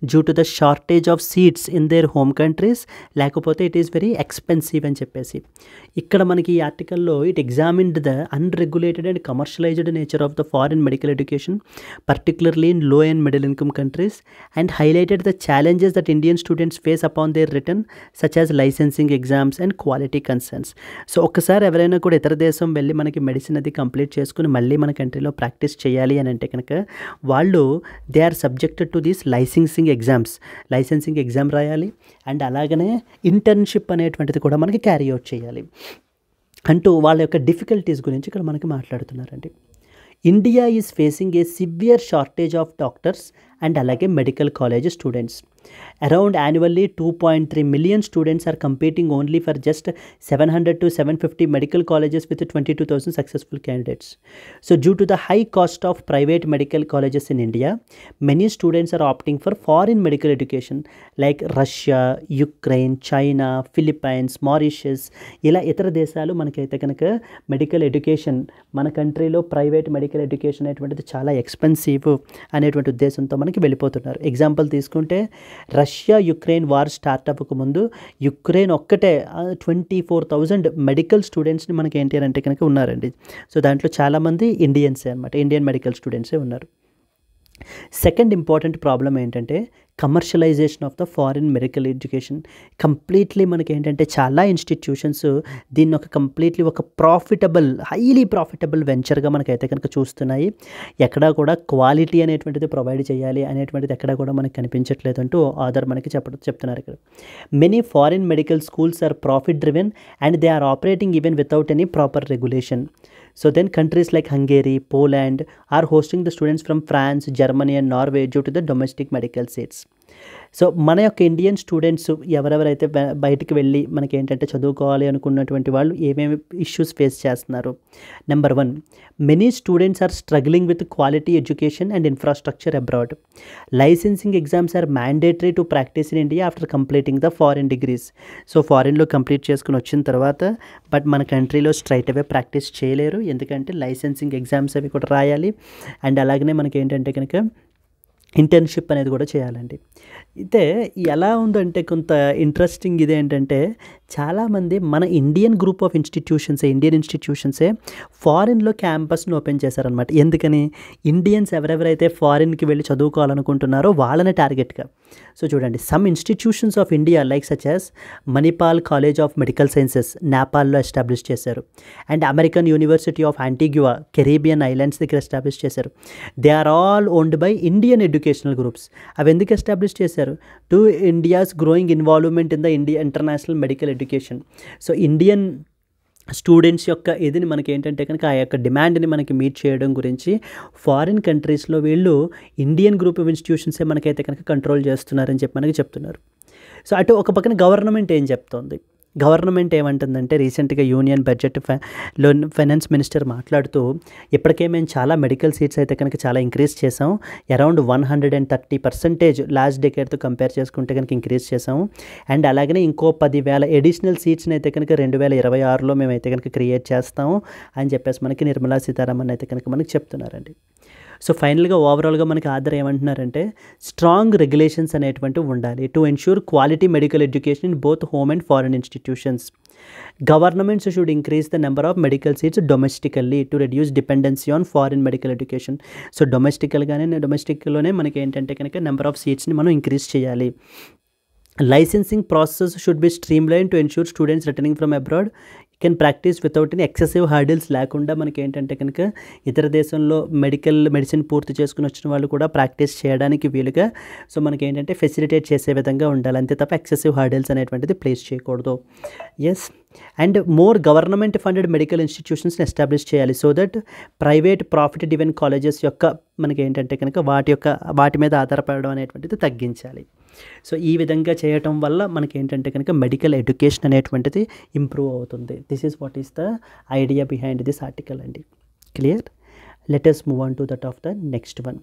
due to the shortage of seats in their home countries, లేకపోతే ఇట్ ఈస్ వెరీ ఎక్స్పెన్సివ్ అని చెప్పేసి. ఇక్కడ మనకి ఈ ఆర్టికల్లో it examined the unregulated and commercialised nature of the foreign medical education, particularly in low and middle income countries, and highlighted the challenges that Indian students face upon their return, such as licensing exams and quality concerns. So ఒక్కసారి ఎవరైనా కూడా ఇతర దేశం వెళ్ళి మనకి medicine అది complete చేసుకుని మళ్ళీ మన కంట్రీలో ప్రాక్టీస్ చేయాలి అని అంటే కనుక వాళ్ళు they are subjected to these licensing exam రాయాలి, అండ్ అలాగనే ఇంటర్న్షిప్ అనేటువంటిది కూడా మనకి క్యారీ అవుట్ చేయాలి అంటూ వాళ్ళ యొక్క డిఫికల్టీస్ గురించి ఇక్కడ మనకి మాట్లాడుతున్నారండి. India is facing a severe shortage of doctors and అలాగే medical college students. Around annually 2.3 million students are competing only for just 700 to 750 medical colleges with 22,000 successful candidates. So due to the high cost of private medical colleges in India, many students are opting for foreign medical education like Russia, Ukraine, China, Philippines, Mauritius. ఇలా ఇతర దేశాలు మనకైతే కనుక medical education, మన కంట్రీలో private medical education అనేటువంటిది చాలా expensive అనేటువంటి ఉద్దేశంతో మనకి వెళ్ళిపోతున్నారు. ఎగ్జాంపుల్ తీసుకుంటే రష్యా యుక్రెయిన్ వార్ స్టార్ట్ అవ్వక ముందు యుక్రెయిన్ ఒక్కటే 24,000 మెడికల్ స్టూడెంట్స్ని మనకి ఏంటి అంటే కనుక ఉన్నారండి. సో దాంట్లో చాలామంది ఇండియన్సే అనమాట, ఇండియన్ మెడికల్ స్టూడెంట్సే ఉన్నారు. సెకండ్ ఇంపార్టెంట్ ప్రాబ్లం ఏంటంటే commercialisation of the foreign medical education. Completely మనకి ఏంటంటే చాలా ఇన్స్టిట్యూషన్స్ దీన్ని ఒక కంప్లీట్లీ ఒక హైలీ ప్రాఫిటబుల్ వెంచర్గా మనకైతే కనుక చూస్తున్నాయి. ఎక్కడా కూడా క్వాలిటీ అనేటువంటిది ప్రొవైడ్ చేయాలి అనేటువంటిది ఎక్కడా కూడా మనకు కనిపించట్లేదు అంటూ ఆథర్ మనకి చెప్తున్నారు ఇక్కడ. Many foreign medical schools are profit driven and they are operating even without any proper regulation. So then countries like Hungary, Poland are hosting the students from France, Germany and Norway due to the domestic medical seats. So మన యొక్క Indian students ఎవరెవరైతే బయటికి వెళ్ళి మనకి ఏంటంటే చదువుకోవాలి అనుకున్నటువంటి వాళ్ళు ఏమేమి ఇష్యూస్ ఫేస్ చేస్తున్నారు. Number 1, many students are struggling with quality education and infrastructure abroad. Licensing exams are mandatory to practise in India after completing the foreign degrees. So ఫారిన్లో కంప్లీట్ చేసుకుని వచ్చిన తర్వాత బట్ మన కంట్రీలో స్ట్రైట్ అవే ప్రాక్టీస్ చేయలేరు, ఎందుకంటే licensing exams అవి కూడా రాయాలి అండ్ అలాగనే మనకి ఏంటంటే కనుక ఇంటర్న్షిప్ అనేది కూడా చేయాలండి. అయితే ఎలా ఉందంటే కొంత ఇంట్రెస్టింగ్ ఇదేంటంటే చాలామంది మన ఇండియన్ ఇన్స్టిట్యూషన్సే ఫారిన్లో క్యాంపస్ను ఓపెన్ చేశారనమాట. ఎందుకని ఇండియన్స్ ఎవరెవరైతే ఫారిన్కి వెళ్ళి చదువుకోవాలనుకుంటున్నారో వాళ్ళని టార్గెట్గా. సో చూడండి, some institutions of India like such as Manipal College of Medical Sciences నేపాల్లో ఎస్టాబ్లిష్ చేశారు and American University of Antigua Caribbean Islands దగ్గర ఎస్టాబ్లిష్ చేశారు. They are all owned by Indian educational groups. అవి ఎందుకు ఎస్టాబ్లిష్ చేశారు? To India's growing involvement in the international medical education. So Indian students యొక్క ఇదిని మనకి ఏంటంటే కనుక ఆ యొక్క డిమాండ్ని మనకి మీట్ చేయడం గురించి ఫారిన్ కంట్రీస్లో వీళ్ళు ఇండియన్ గ్రూప్ ఆఫ్ ఇన్స్టిట్యూషన్సే మనకైతే కనుక కంట్రోల్ చేస్తున్నారని చెప్పి మనకి చెప్తున్నారు. సో అటు ఒక పక్కన గవర్నమెంట్ ఏం చెప్తోంది? గవర్నమెంట్ ఏమంటుందంటే రీసెంట్గా యూనియన్ బడ్జెట్ ఫైనాన్స్ మినిస్టర్ మాట్లాడుతూ ఇప్పటికే మేము చాలా మెడికల్ సీట్స్ అయితే కనుక చాలా ఇంక్రీజ్ చేసాం, అరౌండ్ 130% లాస్ట్ డెకేడ్తో కంపేర్ చేసుకుంటే కనుక ఇంక్రీజ్ చేసాము అండ్ అలాగనే ఇంకో 10,000 అడిషనల్ సీట్స్ని అయితే కనుక 2026లో మేమైతే కనుక క్రియేట్ చేస్తాము అని చెప్పేసి మనకి నిర్మలా సీతారామన్ అయితే కనుక మనకి చెప్తున్నారండి. సో ఫైనల్గా ఓవరాల్గా మనకి ఆధార్ ఏమంటున్నారంటే స్ట్రాంగ్ రెగ్యులేషన్స్ అనేటువంటివి ఉండాలి to ensure quality medical education in both home and foreign institutions. Governments should increase the number of medical seats domestically to reduce dependency on foreign medical education. So డొమెస్టిక్లోనే మనకి ఏంటంటే కనుక నెంబర్ ఆఫ్ సీట్స్ని మనం increase చేయాలి. Licensing process should be streamline to ensure students returning from abroad can practise without any excessive hurdles. లేకుండా మనకి ఏంటంటే కనుక ఇతర దేశంలో మెడిసిన్ పూర్తి చేసుకుని వచ్చిన వాళ్ళు కూడా ప్రాక్టీస్ చేయడానికి వీలుగా సో మనకి ఏంటంటే ఫెసిలిటేట్ చేసే విధంగా ఉండాలి, అంతే తప్ప ఎక్సెసివ్ హర్డిల్స్ అనేటువంటిది ప్లేస్ చేయకూడదు. Yes, and more government funded medical ఇన్స్టిట్యూషన్స్ని ఎస్టాబ్లిష్ చేయాలి so that private profit driven colleges యొక్క మనకి ఏంటంటే కనుక వాటి మీద ఆధారపడడం అనేటువంటిది తగ్గించాలి. సో ఈ విధంగా చేయటం వల్ల మనకి ఏంటంటే కనుక మెడికల్ ఎడ్యుకేషన్ అనేటువంటిది ఇంప్రూవ్ అవుతుంది. This is what is the idea behind this article అండి. Clear? Let us move on to that of the next one.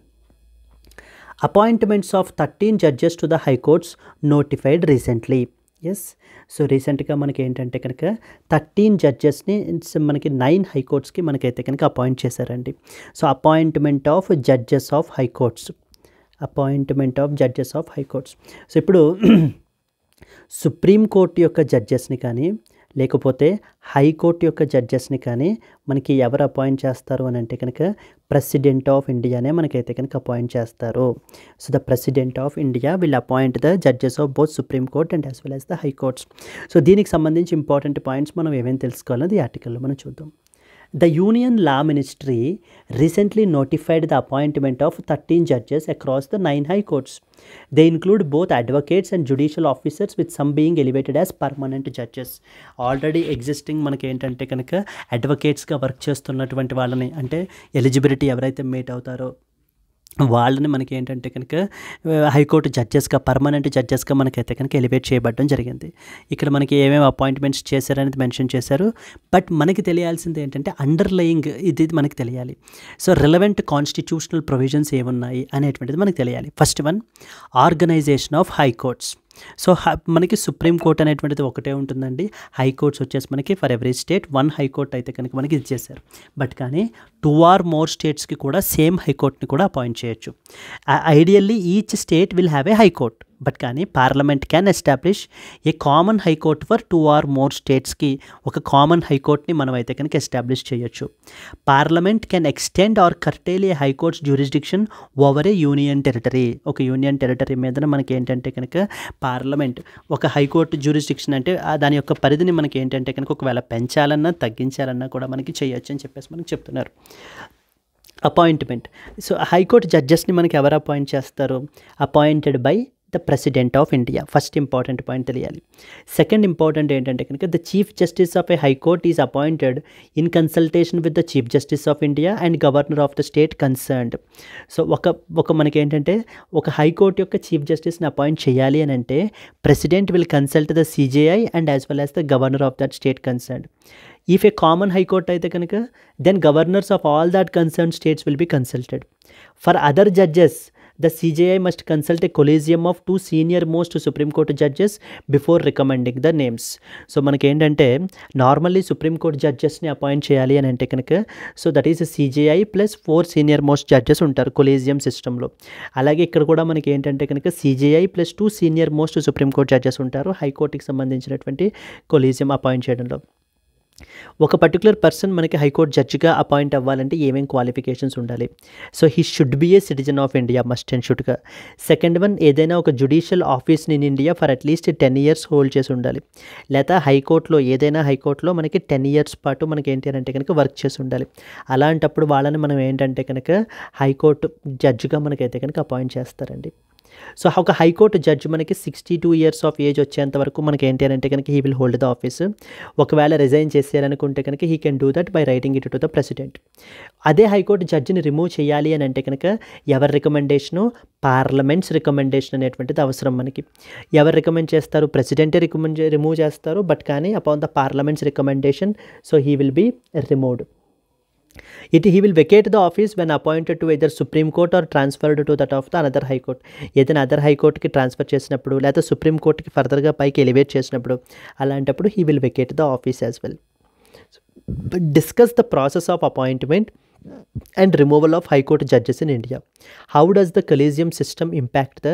Appointments of 13 judges to the high courts notified recently. Yes, so రీసెంట్గా మనకి ఏంటంటే కనుక 13 జడ్జెస్ని మనకి 9 హైకోర్ట్స్కి మనకైతే కనుక appoint చేశారండి. So appointment of judges of high courts. So ఇప్పుడు సుప్రీంకోర్టు యొక్క జడ్జెస్ని కానీ లేకపోతే హైకోర్టు యొక్క జడ్జెస్ని కానీ మనకి ఎవరు అపాయింట్ చేస్తారు అని అంటే కనుక ప్రెసిడెంట్ ఆఫ్ ఇండియానే మనకైతే కనుక అపాయింట్ చేస్తారు. So the president of India will appoint the judges of both supreme court and as well as the high courts. So దీనికి సంబంధించి ఇంపార్టెంట్ పాయింట్స్ మనం ఏమేమి తెలుసుకోవాలన్నది ఈ ఆర్టికల్లో మనం చూద్దాం. The Union Law Ministry recently notified the appointment of 13 judges across the 9 high courts. They include both advocates and judicial officers, with some being elevated as permanent judges. Already existing మనకి ఏంటంటే కనుక అడ్వకేట్స్గా work చేస్తున్నటువంటి వాళ్ళని అంటే eligibility ఎవరైతే meet అవుతారో వాళ్ళని మనకి ఏంటంటే కనుక హైకోర్టు జడ్జెస్గా పర్మనెంట్ జడ్జెస్గా మనకైతే కనుక ఎలివేట్ చేయబడడం జరిగింది. ఇక్కడ మనకి ఏమేమి అపాయింట్మెంట్స్ చేశారనేది మెన్షన్ చేశారు. బట్ మనకి తెలియాల్సింది ఏంటంటే అండర్లయింగ్ ఇది మనకి తెలియాలి. సో రిలవెంట్ కాన్స్టిట్యూషనల్ ప్రొవిజన్స్ ఏమున్నాయి అనేటువంటిది మనకి తెలియాలి. First one, organisation of high courts. So మనకి సుప్రీంకోర్టు అనేటువంటిది ఒకటే ఉంటుందండి. హైకోర్ట్స్ వచ్చేసి మనకి ఫర్ ఎవ్రీ స్టేట్ 1 హైకోర్టు అయితే కనుక మనకి ఇచ్చేసారు. బట్ కానీ 2 or more స్టేట్స్కి కూడా సేమ్ హైకోర్ట్ని కూడా అపాయింట్ చేయొచ్చు. Ideally each state will have a high court. But కానీ parliament can establish a common high court for 2 or more స్టేట్స్కి ఒక కామన్ హైకోర్ట్ని మనం అయితే కనుక ఎస్టాబ్లిష్ చేయొచ్చు. Parliament can extend or curtail a high court's jurisdiction over a union territory. ఒక union territory మీద మనకి ఏంటంటే కనుక పార్లమెంట్ ఒక హైకోర్టు జ్యూరిస్డిక్షన్ అంటే దాని యొక్క పరిధిని మనకి ఏంటంటే కనుక ఒకవేళ పెంచాలన్నా తగ్గించాలన్నా కూడా మనకి చేయొచ్చు అని చెప్పేసి మనకి చెప్తున్నారు. అపాయింట్మెంట్. సో హైకోర్టు జడ్జెస్ని మనకి ఎవరు అపాయింట్ చేస్తారు? Appointed by the president of India. First important point తెలియాలి. సెకండ్ ఇంపార్టెంట్ ఏంటంటే కనుక the chief justice of A high court is appointed in consultation with the chief justice of India and governor of the state concerned. So ఒక మనకి ఏంటంటే ఒక high court యొక్క chief జస్టిస్ని appoint చేయాలి అని అంటే president will consult the CJI and as well as the governor of that state concerned. If a common high court అయితే కనుక then governors of all that concerned states will be consulted. For other judges, the CJI must consult a collegium of 2 senior most Supreme Court judges before recommending the names. So మనకి ఏంటంటే normally Supreme Court జడ్జెస్ని appoint చేయాలి అని అంటే కనుక so that is CJI plus 4 senior most judges ఉంటారు collegium సిస్టంలో. అలాగే ఇక్కడ కూడా మనకి ఏంటంటే కనుక CJI plus 2 senior most Supreme Court judges ఉంటారు హైకోర్టుకి సంబంధించినటువంటి కొలీజియం అపాయింట్ చేయడంలో. ఒక పర్టికులర్ పర్సన్ మనకి హైకోర్టు జడ్జిగా అపాయింట్ అవ్వాలంటే ఏమేం క్వాలిఫికేషన్స్ ఉండాలి? So he should be a citizen of India, must and షుడ్గా. Second one, ఏదైనా ఒక జ్యుడిషియల్ ఆఫీస్ని in India for at least 10 years hold చేసి ఉండాలి. లేదా హైకోర్టులో ఏదైనా హైకోర్టులో మనకి 10 years పాటు మనకి ఏంటి అంటే కనుక వర్క్ చేసి ఉండాలి. అలాంటప్పుడు వాళ్ళని మనం ఏంటంటే కనుక హైకోర్టు జడ్జిగా మనకైతే కనుక అపాయింట్ చేస్తారండి. సో ఒక హైకోర్టు జడ్జి మనకి 62 years ఆఫ్ ఏజ్ వచ్చేంత వరకు మనకి ఏంటి అని అంటే కనుక he will hold the office. ఒకవేళ రిజైన్ చేసేయాలనుకుంటే కనుక he can do that by writing it to the president. అదే హైకోర్టు జడ్జిని రిమూవ్ చేయాలి అని అంటే కనుక ఎవరి రికమెండేషను? పార్లమెంట్స్ రికమెండేషన్ అనేటువంటిది అవసరం మనకి. ఎవరు రికమెండ్ చేస్తారు? ప్రెసిడెంటే రిమూవ్ చేస్తారు. బట్ కానీ upon the parliament's recommendation so he will be removed. He will vacate the office when appointed to either Supreme Court or transferred to that of the another High Court. ఏదైనా other హైకోర్టుకి transfer చేసినప్పుడు లేదా supreme కోర్టుకి ఫర్దర్గా పైకి elevate చేసినప్పుడు అలాంటప్పుడు he will vacate the office as well. Discuss the process of appointment and removal of high court judges in India. How does the collegium system impact the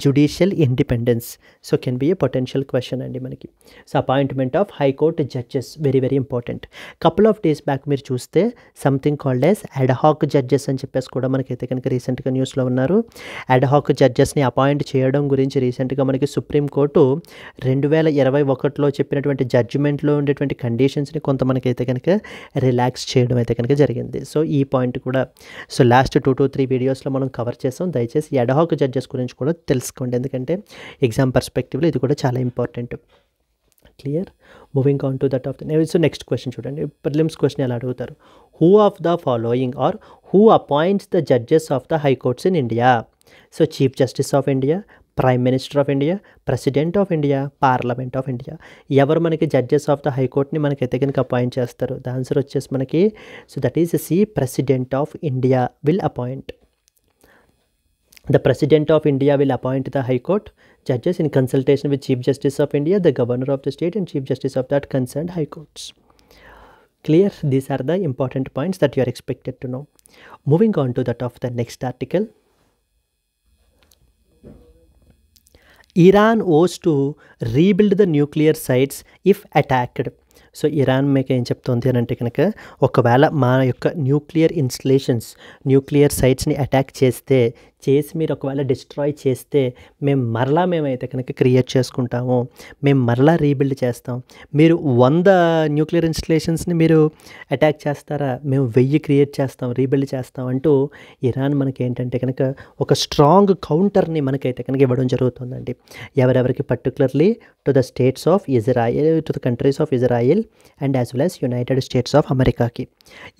judicial independence? So can be a potential question అండి మనకి. So appointment of high court judges very very important. Couple of days back మీరు చూస్తే something called as ad hoc judges అని చెప్పేసి కూడా మనకైతే కనుక రీసెంట్గా న్యూస్లో ఉన్నారు. అడ్హాక్ జడ్జెస్ని అపాయింట్ చేయడం గురించి రీసెంట్గా మనకి సుప్రీంకోర్టు 2021లో చెప్పినటువంటి జడ్జిమెంట్లో ఉండేటువంటి కండిషన్స్ని కొంత మనకైతే కనుక రిలాక్స్ చేయడం అయితే కనుక జరిగింది. సో ఈ పాయింట్ కూడా సో లాస్ట్ 2 to 3 వీడియోస్లో మనం కవర్ చేసాం. దయచేసి అడ్హాక్ జడ్జెస్ గురించి కూడా తెలుసుకోండి, ఎందుకంటే ఎగ్జామ్ పర్స్పెక్టివ్లో ఇది కూడా చాలా important. Clear? Moving on to that of the so next question చూడండి. ప్రిలిమ్స్ క్వశ్చన్ ఎలా అడుగుతారు? Who of the following or who appoints the judges of the high courts in India? So chief justice of India, prime minister of India, president of India, parliament of India. ఎవరు మనకి judges of the హైకోర్ట్ని మనకైతే కనుక appoint చేస్తారు? The answer వచ్చేసి మనకి so that is C president of India will appoint. The President of India will appoint the High Court judges in consultation with Chief Justice of India, the Governor of the state and Chief Justice of that concerned High Courts. Clear? These are the important points that you are expected to know. Moving on to that of the next article. Iran owes to rebuild the nuclear sites if attacked. So Iran మీకు ఏం చెప్తుంది అని అంటే కనుక ఒకవేళ మా యొక్క nuclear సైట్స్ని attack చేసి మీరు ఒకవేళ డిస్ట్రాయ్ చేస్తే మేమైతే కనుక క్రియేట్ చేసుకుంటాము, మేము మరలా రీబిల్డ్ చేస్తాం. మీరు 100 న్యూక్లియర్ ఇన్స్టలేషన్స్ని మీరు అటాక్ చేస్తారా? మేము 1000 క్రియేట్ చేస్తాం, రీబిల్డ్ చేస్తాం అంటూ ఇరాన్ మనకి ఏంటంటే కనుక ఒక స్ట్రాంగ్ కౌంటర్ని మనకైతే కనుక ఇవ్వడం జరుగుతుందండి. ఎవరెవరికి? Particularly to the states of Israel, to the countries of Israel and as well as United states of అమెరికాకి.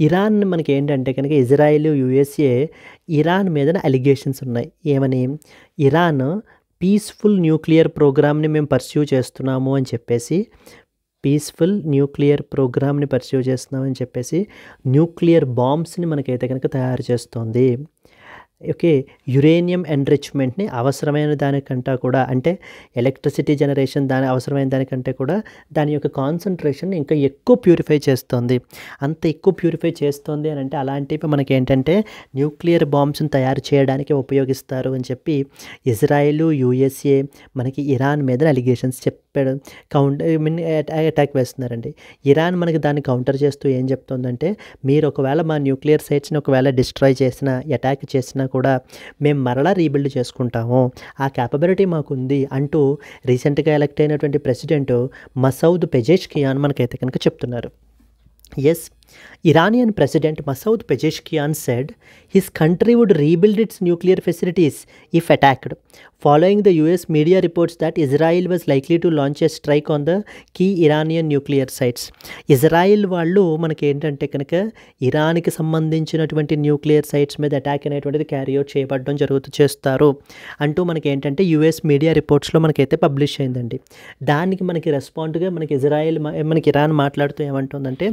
ఇరాన్ మనకి ఏంటంటే కనుక ఇజ్రాయిల్, USA ఇరాన్ మీద అలిగేషన్స్ ఉన్నాయి. ఏమని? ఇరాన్ పీస్ఫుల్ న్యూక్లియర్ ప్రోగ్రామ్ని మేము పర్స్యూ చేస్తున్నాము అని చెప్పేసి న్యూక్లియర్ బాంబ్స్ని మనకైతే కనుక తయారు చేస్తుంది. ఓకే, యురేనియం ఎన్రిచ్మెంట్ని అవసరమైన దానికంటే కూడా, అంటే ఎలక్ట్రిసిటీ జనరేషన్ దాని అవసరమైన దానికంటే కూడా దాని యొక్క కాన్సన్ట్రేషన్ ఇంకా ఎక్కువ ప్యూరిఫై చేస్తుంది. అంత ఎక్కువ ప్యూరిఫై చేస్తుంది అని అంటే అలాంటివి మనకి ఏంటంటే న్యూక్లియర్ బాంబ్స్ని తయారు చేయడానికి ఉపయోగిస్తారు అని చెప్పి ఇజ్రాయెల్, యూఎస్ఏ మనకి ఇరాన్ మీద అలిగేషన్స్ చెప్పాడు. అటాక్ వేస్తున్నారండి. ఇరాన్ మనకి దాన్ని కౌంటర్ చేస్తూ ఏం చెప్తుందంటే, మీరు ఒకవేళ మా న్యూక్లియర్ సైట్స్ని ఒకవేళ డిస్ట్రాయ్ చేసినా, అటాక్ చేసినా కూడా మేము మరలా రీబిల్డ్ చేసుకుంటాము, ఆ క్యాపబిలిటీ మాకుంది అంటూ రీసెంట్గా ఎలక్ట్ అయినటువంటి ప్రెసిడెంట్ మసౌద్ పెజెష్కియాన్ మనకైతే కనుక చెప్తున్నారు. Yes, Iranian President Masoud Pezeshkian said his country would rebuild its nuclear facilities if attacked, following the US media reports that Israel was likely to launch a strike on the key Iranian nuclear sites. Israel వాళ్ళు మనకి ఏంటంటే కనుక ఇరాన్కి సంబంధించినటువంటి nuclear sites మీద attack అనేటువంటిది carry out చేయబడడం చేస్తారు అంటూ మనకి ఏంటంటే యుఎస్ మీడియా రిపోర్ట్స్లో మనకైతే పబ్లిష్ అయిందండి. దానికి మనకి రెస్పాండ్గా మనకి ఇరాన్ మాట్లాడుతూ ఏమంటుందంటే,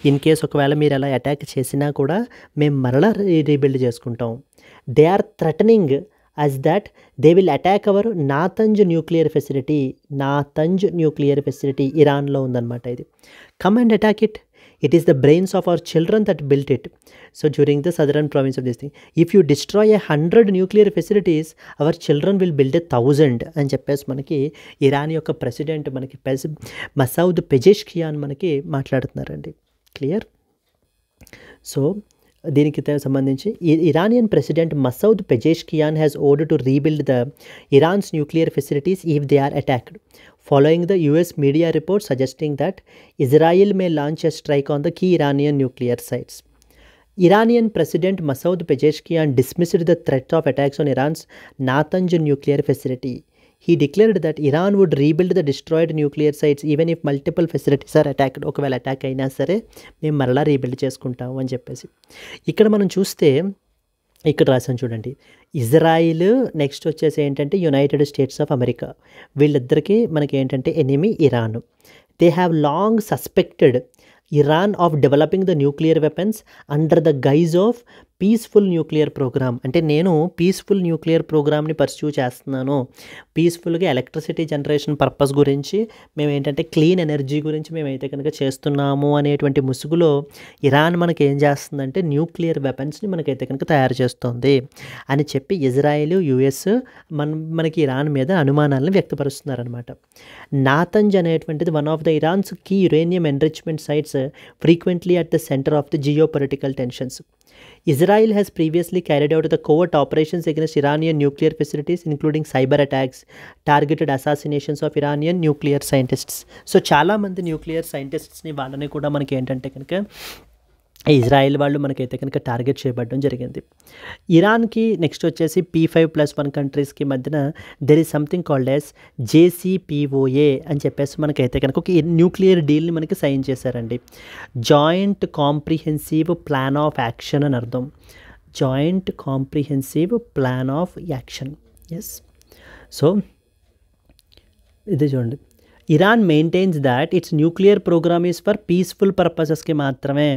ఇన్ కేస్ ఒకవేళ మీరు అలా అటాక్ చేసినా కూడా మేము మరలా రీబిల్డ్ చేసుకుంటాం. They are threatening as that they will attack our Natanz nuclear facility. Natanz nuclear facility ఇరాన్లో ఉందన్నమాట ఇది. Come and attack it. It is the brains of our children that built it. So during the southern province of this thing, if you destroy 100 nuclear facilities, our children will build 1,000 అని చెప్పేసి మనకి Iran యొక్క president మనకి Masoud Pezeshkian మనకి మాట్లాడుతున్నారండి. Clear? So దీనికి సంబంధించి Iranian president Masoud Pezeshkian has ordered to rebuild the Iran's nuclear facilities if they are attacked, following the US media report suggesting that Israel may launch a strike on the key Iranian nuclear sites. Iranian President Masoud Pezeshkian dismissed the threat of attacks on Iran's Natanz nuclear facility. He declared that Iran would rebuild the destroyed nuclear sites even if multiple facilities are attacked. ఒకవేళ attack అయినా సరే మేము మరలా rebuild చేసుకుంటాము అని చెప్పేసి. ఇక్కడ మనం చూస్తే ఇక్కడ రాసాను చూడండి, ఇజ్రాయిల్ నెక్స్ట్ వచ్చేసి ఏంటంటే యునైటెడ్ స్టేట్స్ ఆఫ్ అమెరికా, వీళ్ళిద్దరికీ మనకి ఏంటంటే enemy Iran. They have long suspected Iran of developing the nuclear weapons under the guise of peaceful nuclear programme. అంటే నేను పీస్ఫుల్ న్యూక్లియర్ ప్రోగ్రామ్ని పర్స్యూ చేస్తున్నాను, పీస్ఫుల్గా ఎలక్ట్రిసిటీ జనరేషన్ పర్పస్ గురించి మేము ఏంటంటే క్లీన్ ఎనర్జీ గురించి మేమైతే కనుక చేస్తున్నాము అనేటువంటి ముసుగులో ఇరాన్ మనకి ఏం చేస్తుందంటే న్యూక్లియర్ వెపన్స్ని మనకైతే కనుక తయారు చేస్తుంది అని చెప్పి ఇజ్రాయెల్, యుఎస్ మనకి ఇరాన్ మీద అనుమానాలను వ్యక్తపరుస్తున్నారనమాట. నాతంజ్ అనేటువంటిది one of the Iran's key uranium enrichment sites frequently at the centre of the geo political tensions. Israel has previously carried out the covert operations against Iranian nuclear facilities, including cyber attacks, targeted assassinations of Iranian nuclear scientists. So చాలా మంది nuclear సైంటిస్ట్స్ని వాళ్ళని కూడా మనకి ఏంటంటే కనుక Israel వాళ్ళు మనకైతే కనుక టార్గెట్ చేయబడడం జరిగింది. ఇరాన్కి నెక్స్ట్ వచ్చేసి P5+1 కంట్రీస్కి మధ్యన there is something called as JCPOA అని చెప్పేసి మనకైతే కనుక ఒక న్యూక్లియర్ డీల్ని మనకి సైన్ చేశారండి. Joint comprehensive plan of action అని అర్థం. Joint comprehensive plan of action. Yes. So ఇది చూడండి, Iran maintains that its nuclear programme is for peaceful పర్పసెస్కి మాత్రమే,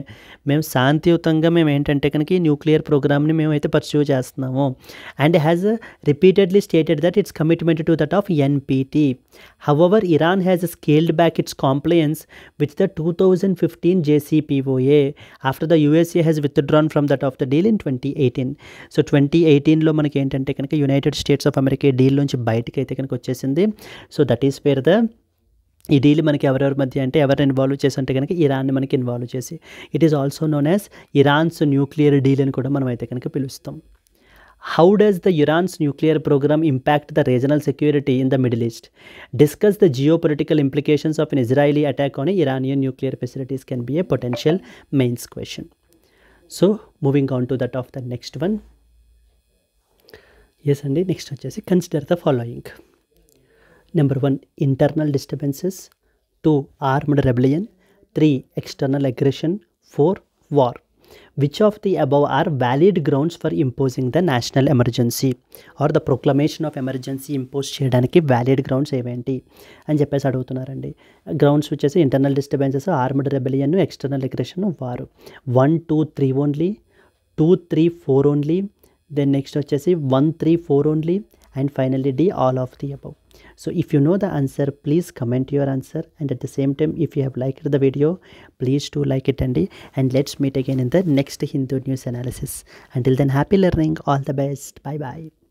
మేము శాంతియుతంగా మేము ఏంటంటే కనుక ఈ న్యూక్లియర్ ప్రోగ్రామ్ని మేమైతే పర్స్యూ చేస్తున్నాము. And has repeatedly stated that its commitment to that of NPT. However Iran has scaled back its compliance with the 2015 JCPOA after the USA has withdrawn from that of the deal in 2018. So 2018లో మనకి ఏంటంటే కనుక united states of America deal నుంచి బయటకి అయితే కనుక వచ్చేసింది. So that is where the ఈ డీల్ మనకి ఎవరెవరి మధ్య అంటే ఎవరిని ఇన్వాల్వ్ చేసి అంటే కనుక ఇరాన్ని మనకి ఇన్వాల్వ్ చేసి, it is also known as Iran's nuclear deal అని కూడా మనం అయితే కనుక పిలుస్తాం. How does the Iran's nuclear programme impact the regional security in the Middle East? Discuss the geo political implications of an Israeli attack on Iranian nuclear facilities can be a potential mains question. So moving on to that of the next one. Yes అండి, next వచ్చేసి consider the following. Number 1, internal disturbances. 2, armed rebellion. 3, external aggression. 4, war. Which of the above are valid grounds for imposing the national emergency or the proclamation of emergency impose చేయడానికి valid grounds ఏవేంటి అని చెప్పేసి అడుగుతున్నారండి. Grounds వచ్చేసి internal disturbances, armed rebellion, external aggression, వారు. 1, 2, 3 only, 2, 3, 4 only, then next వచ్చేసి 1, 3, 4 only, and finally D all of the above. So if you know the answer, please comment your answer, and at the same time, if you have liked the video, please do like it, and let's meet again in the next Hindu news analysis. Until then, happy learning, all the best, bye bye.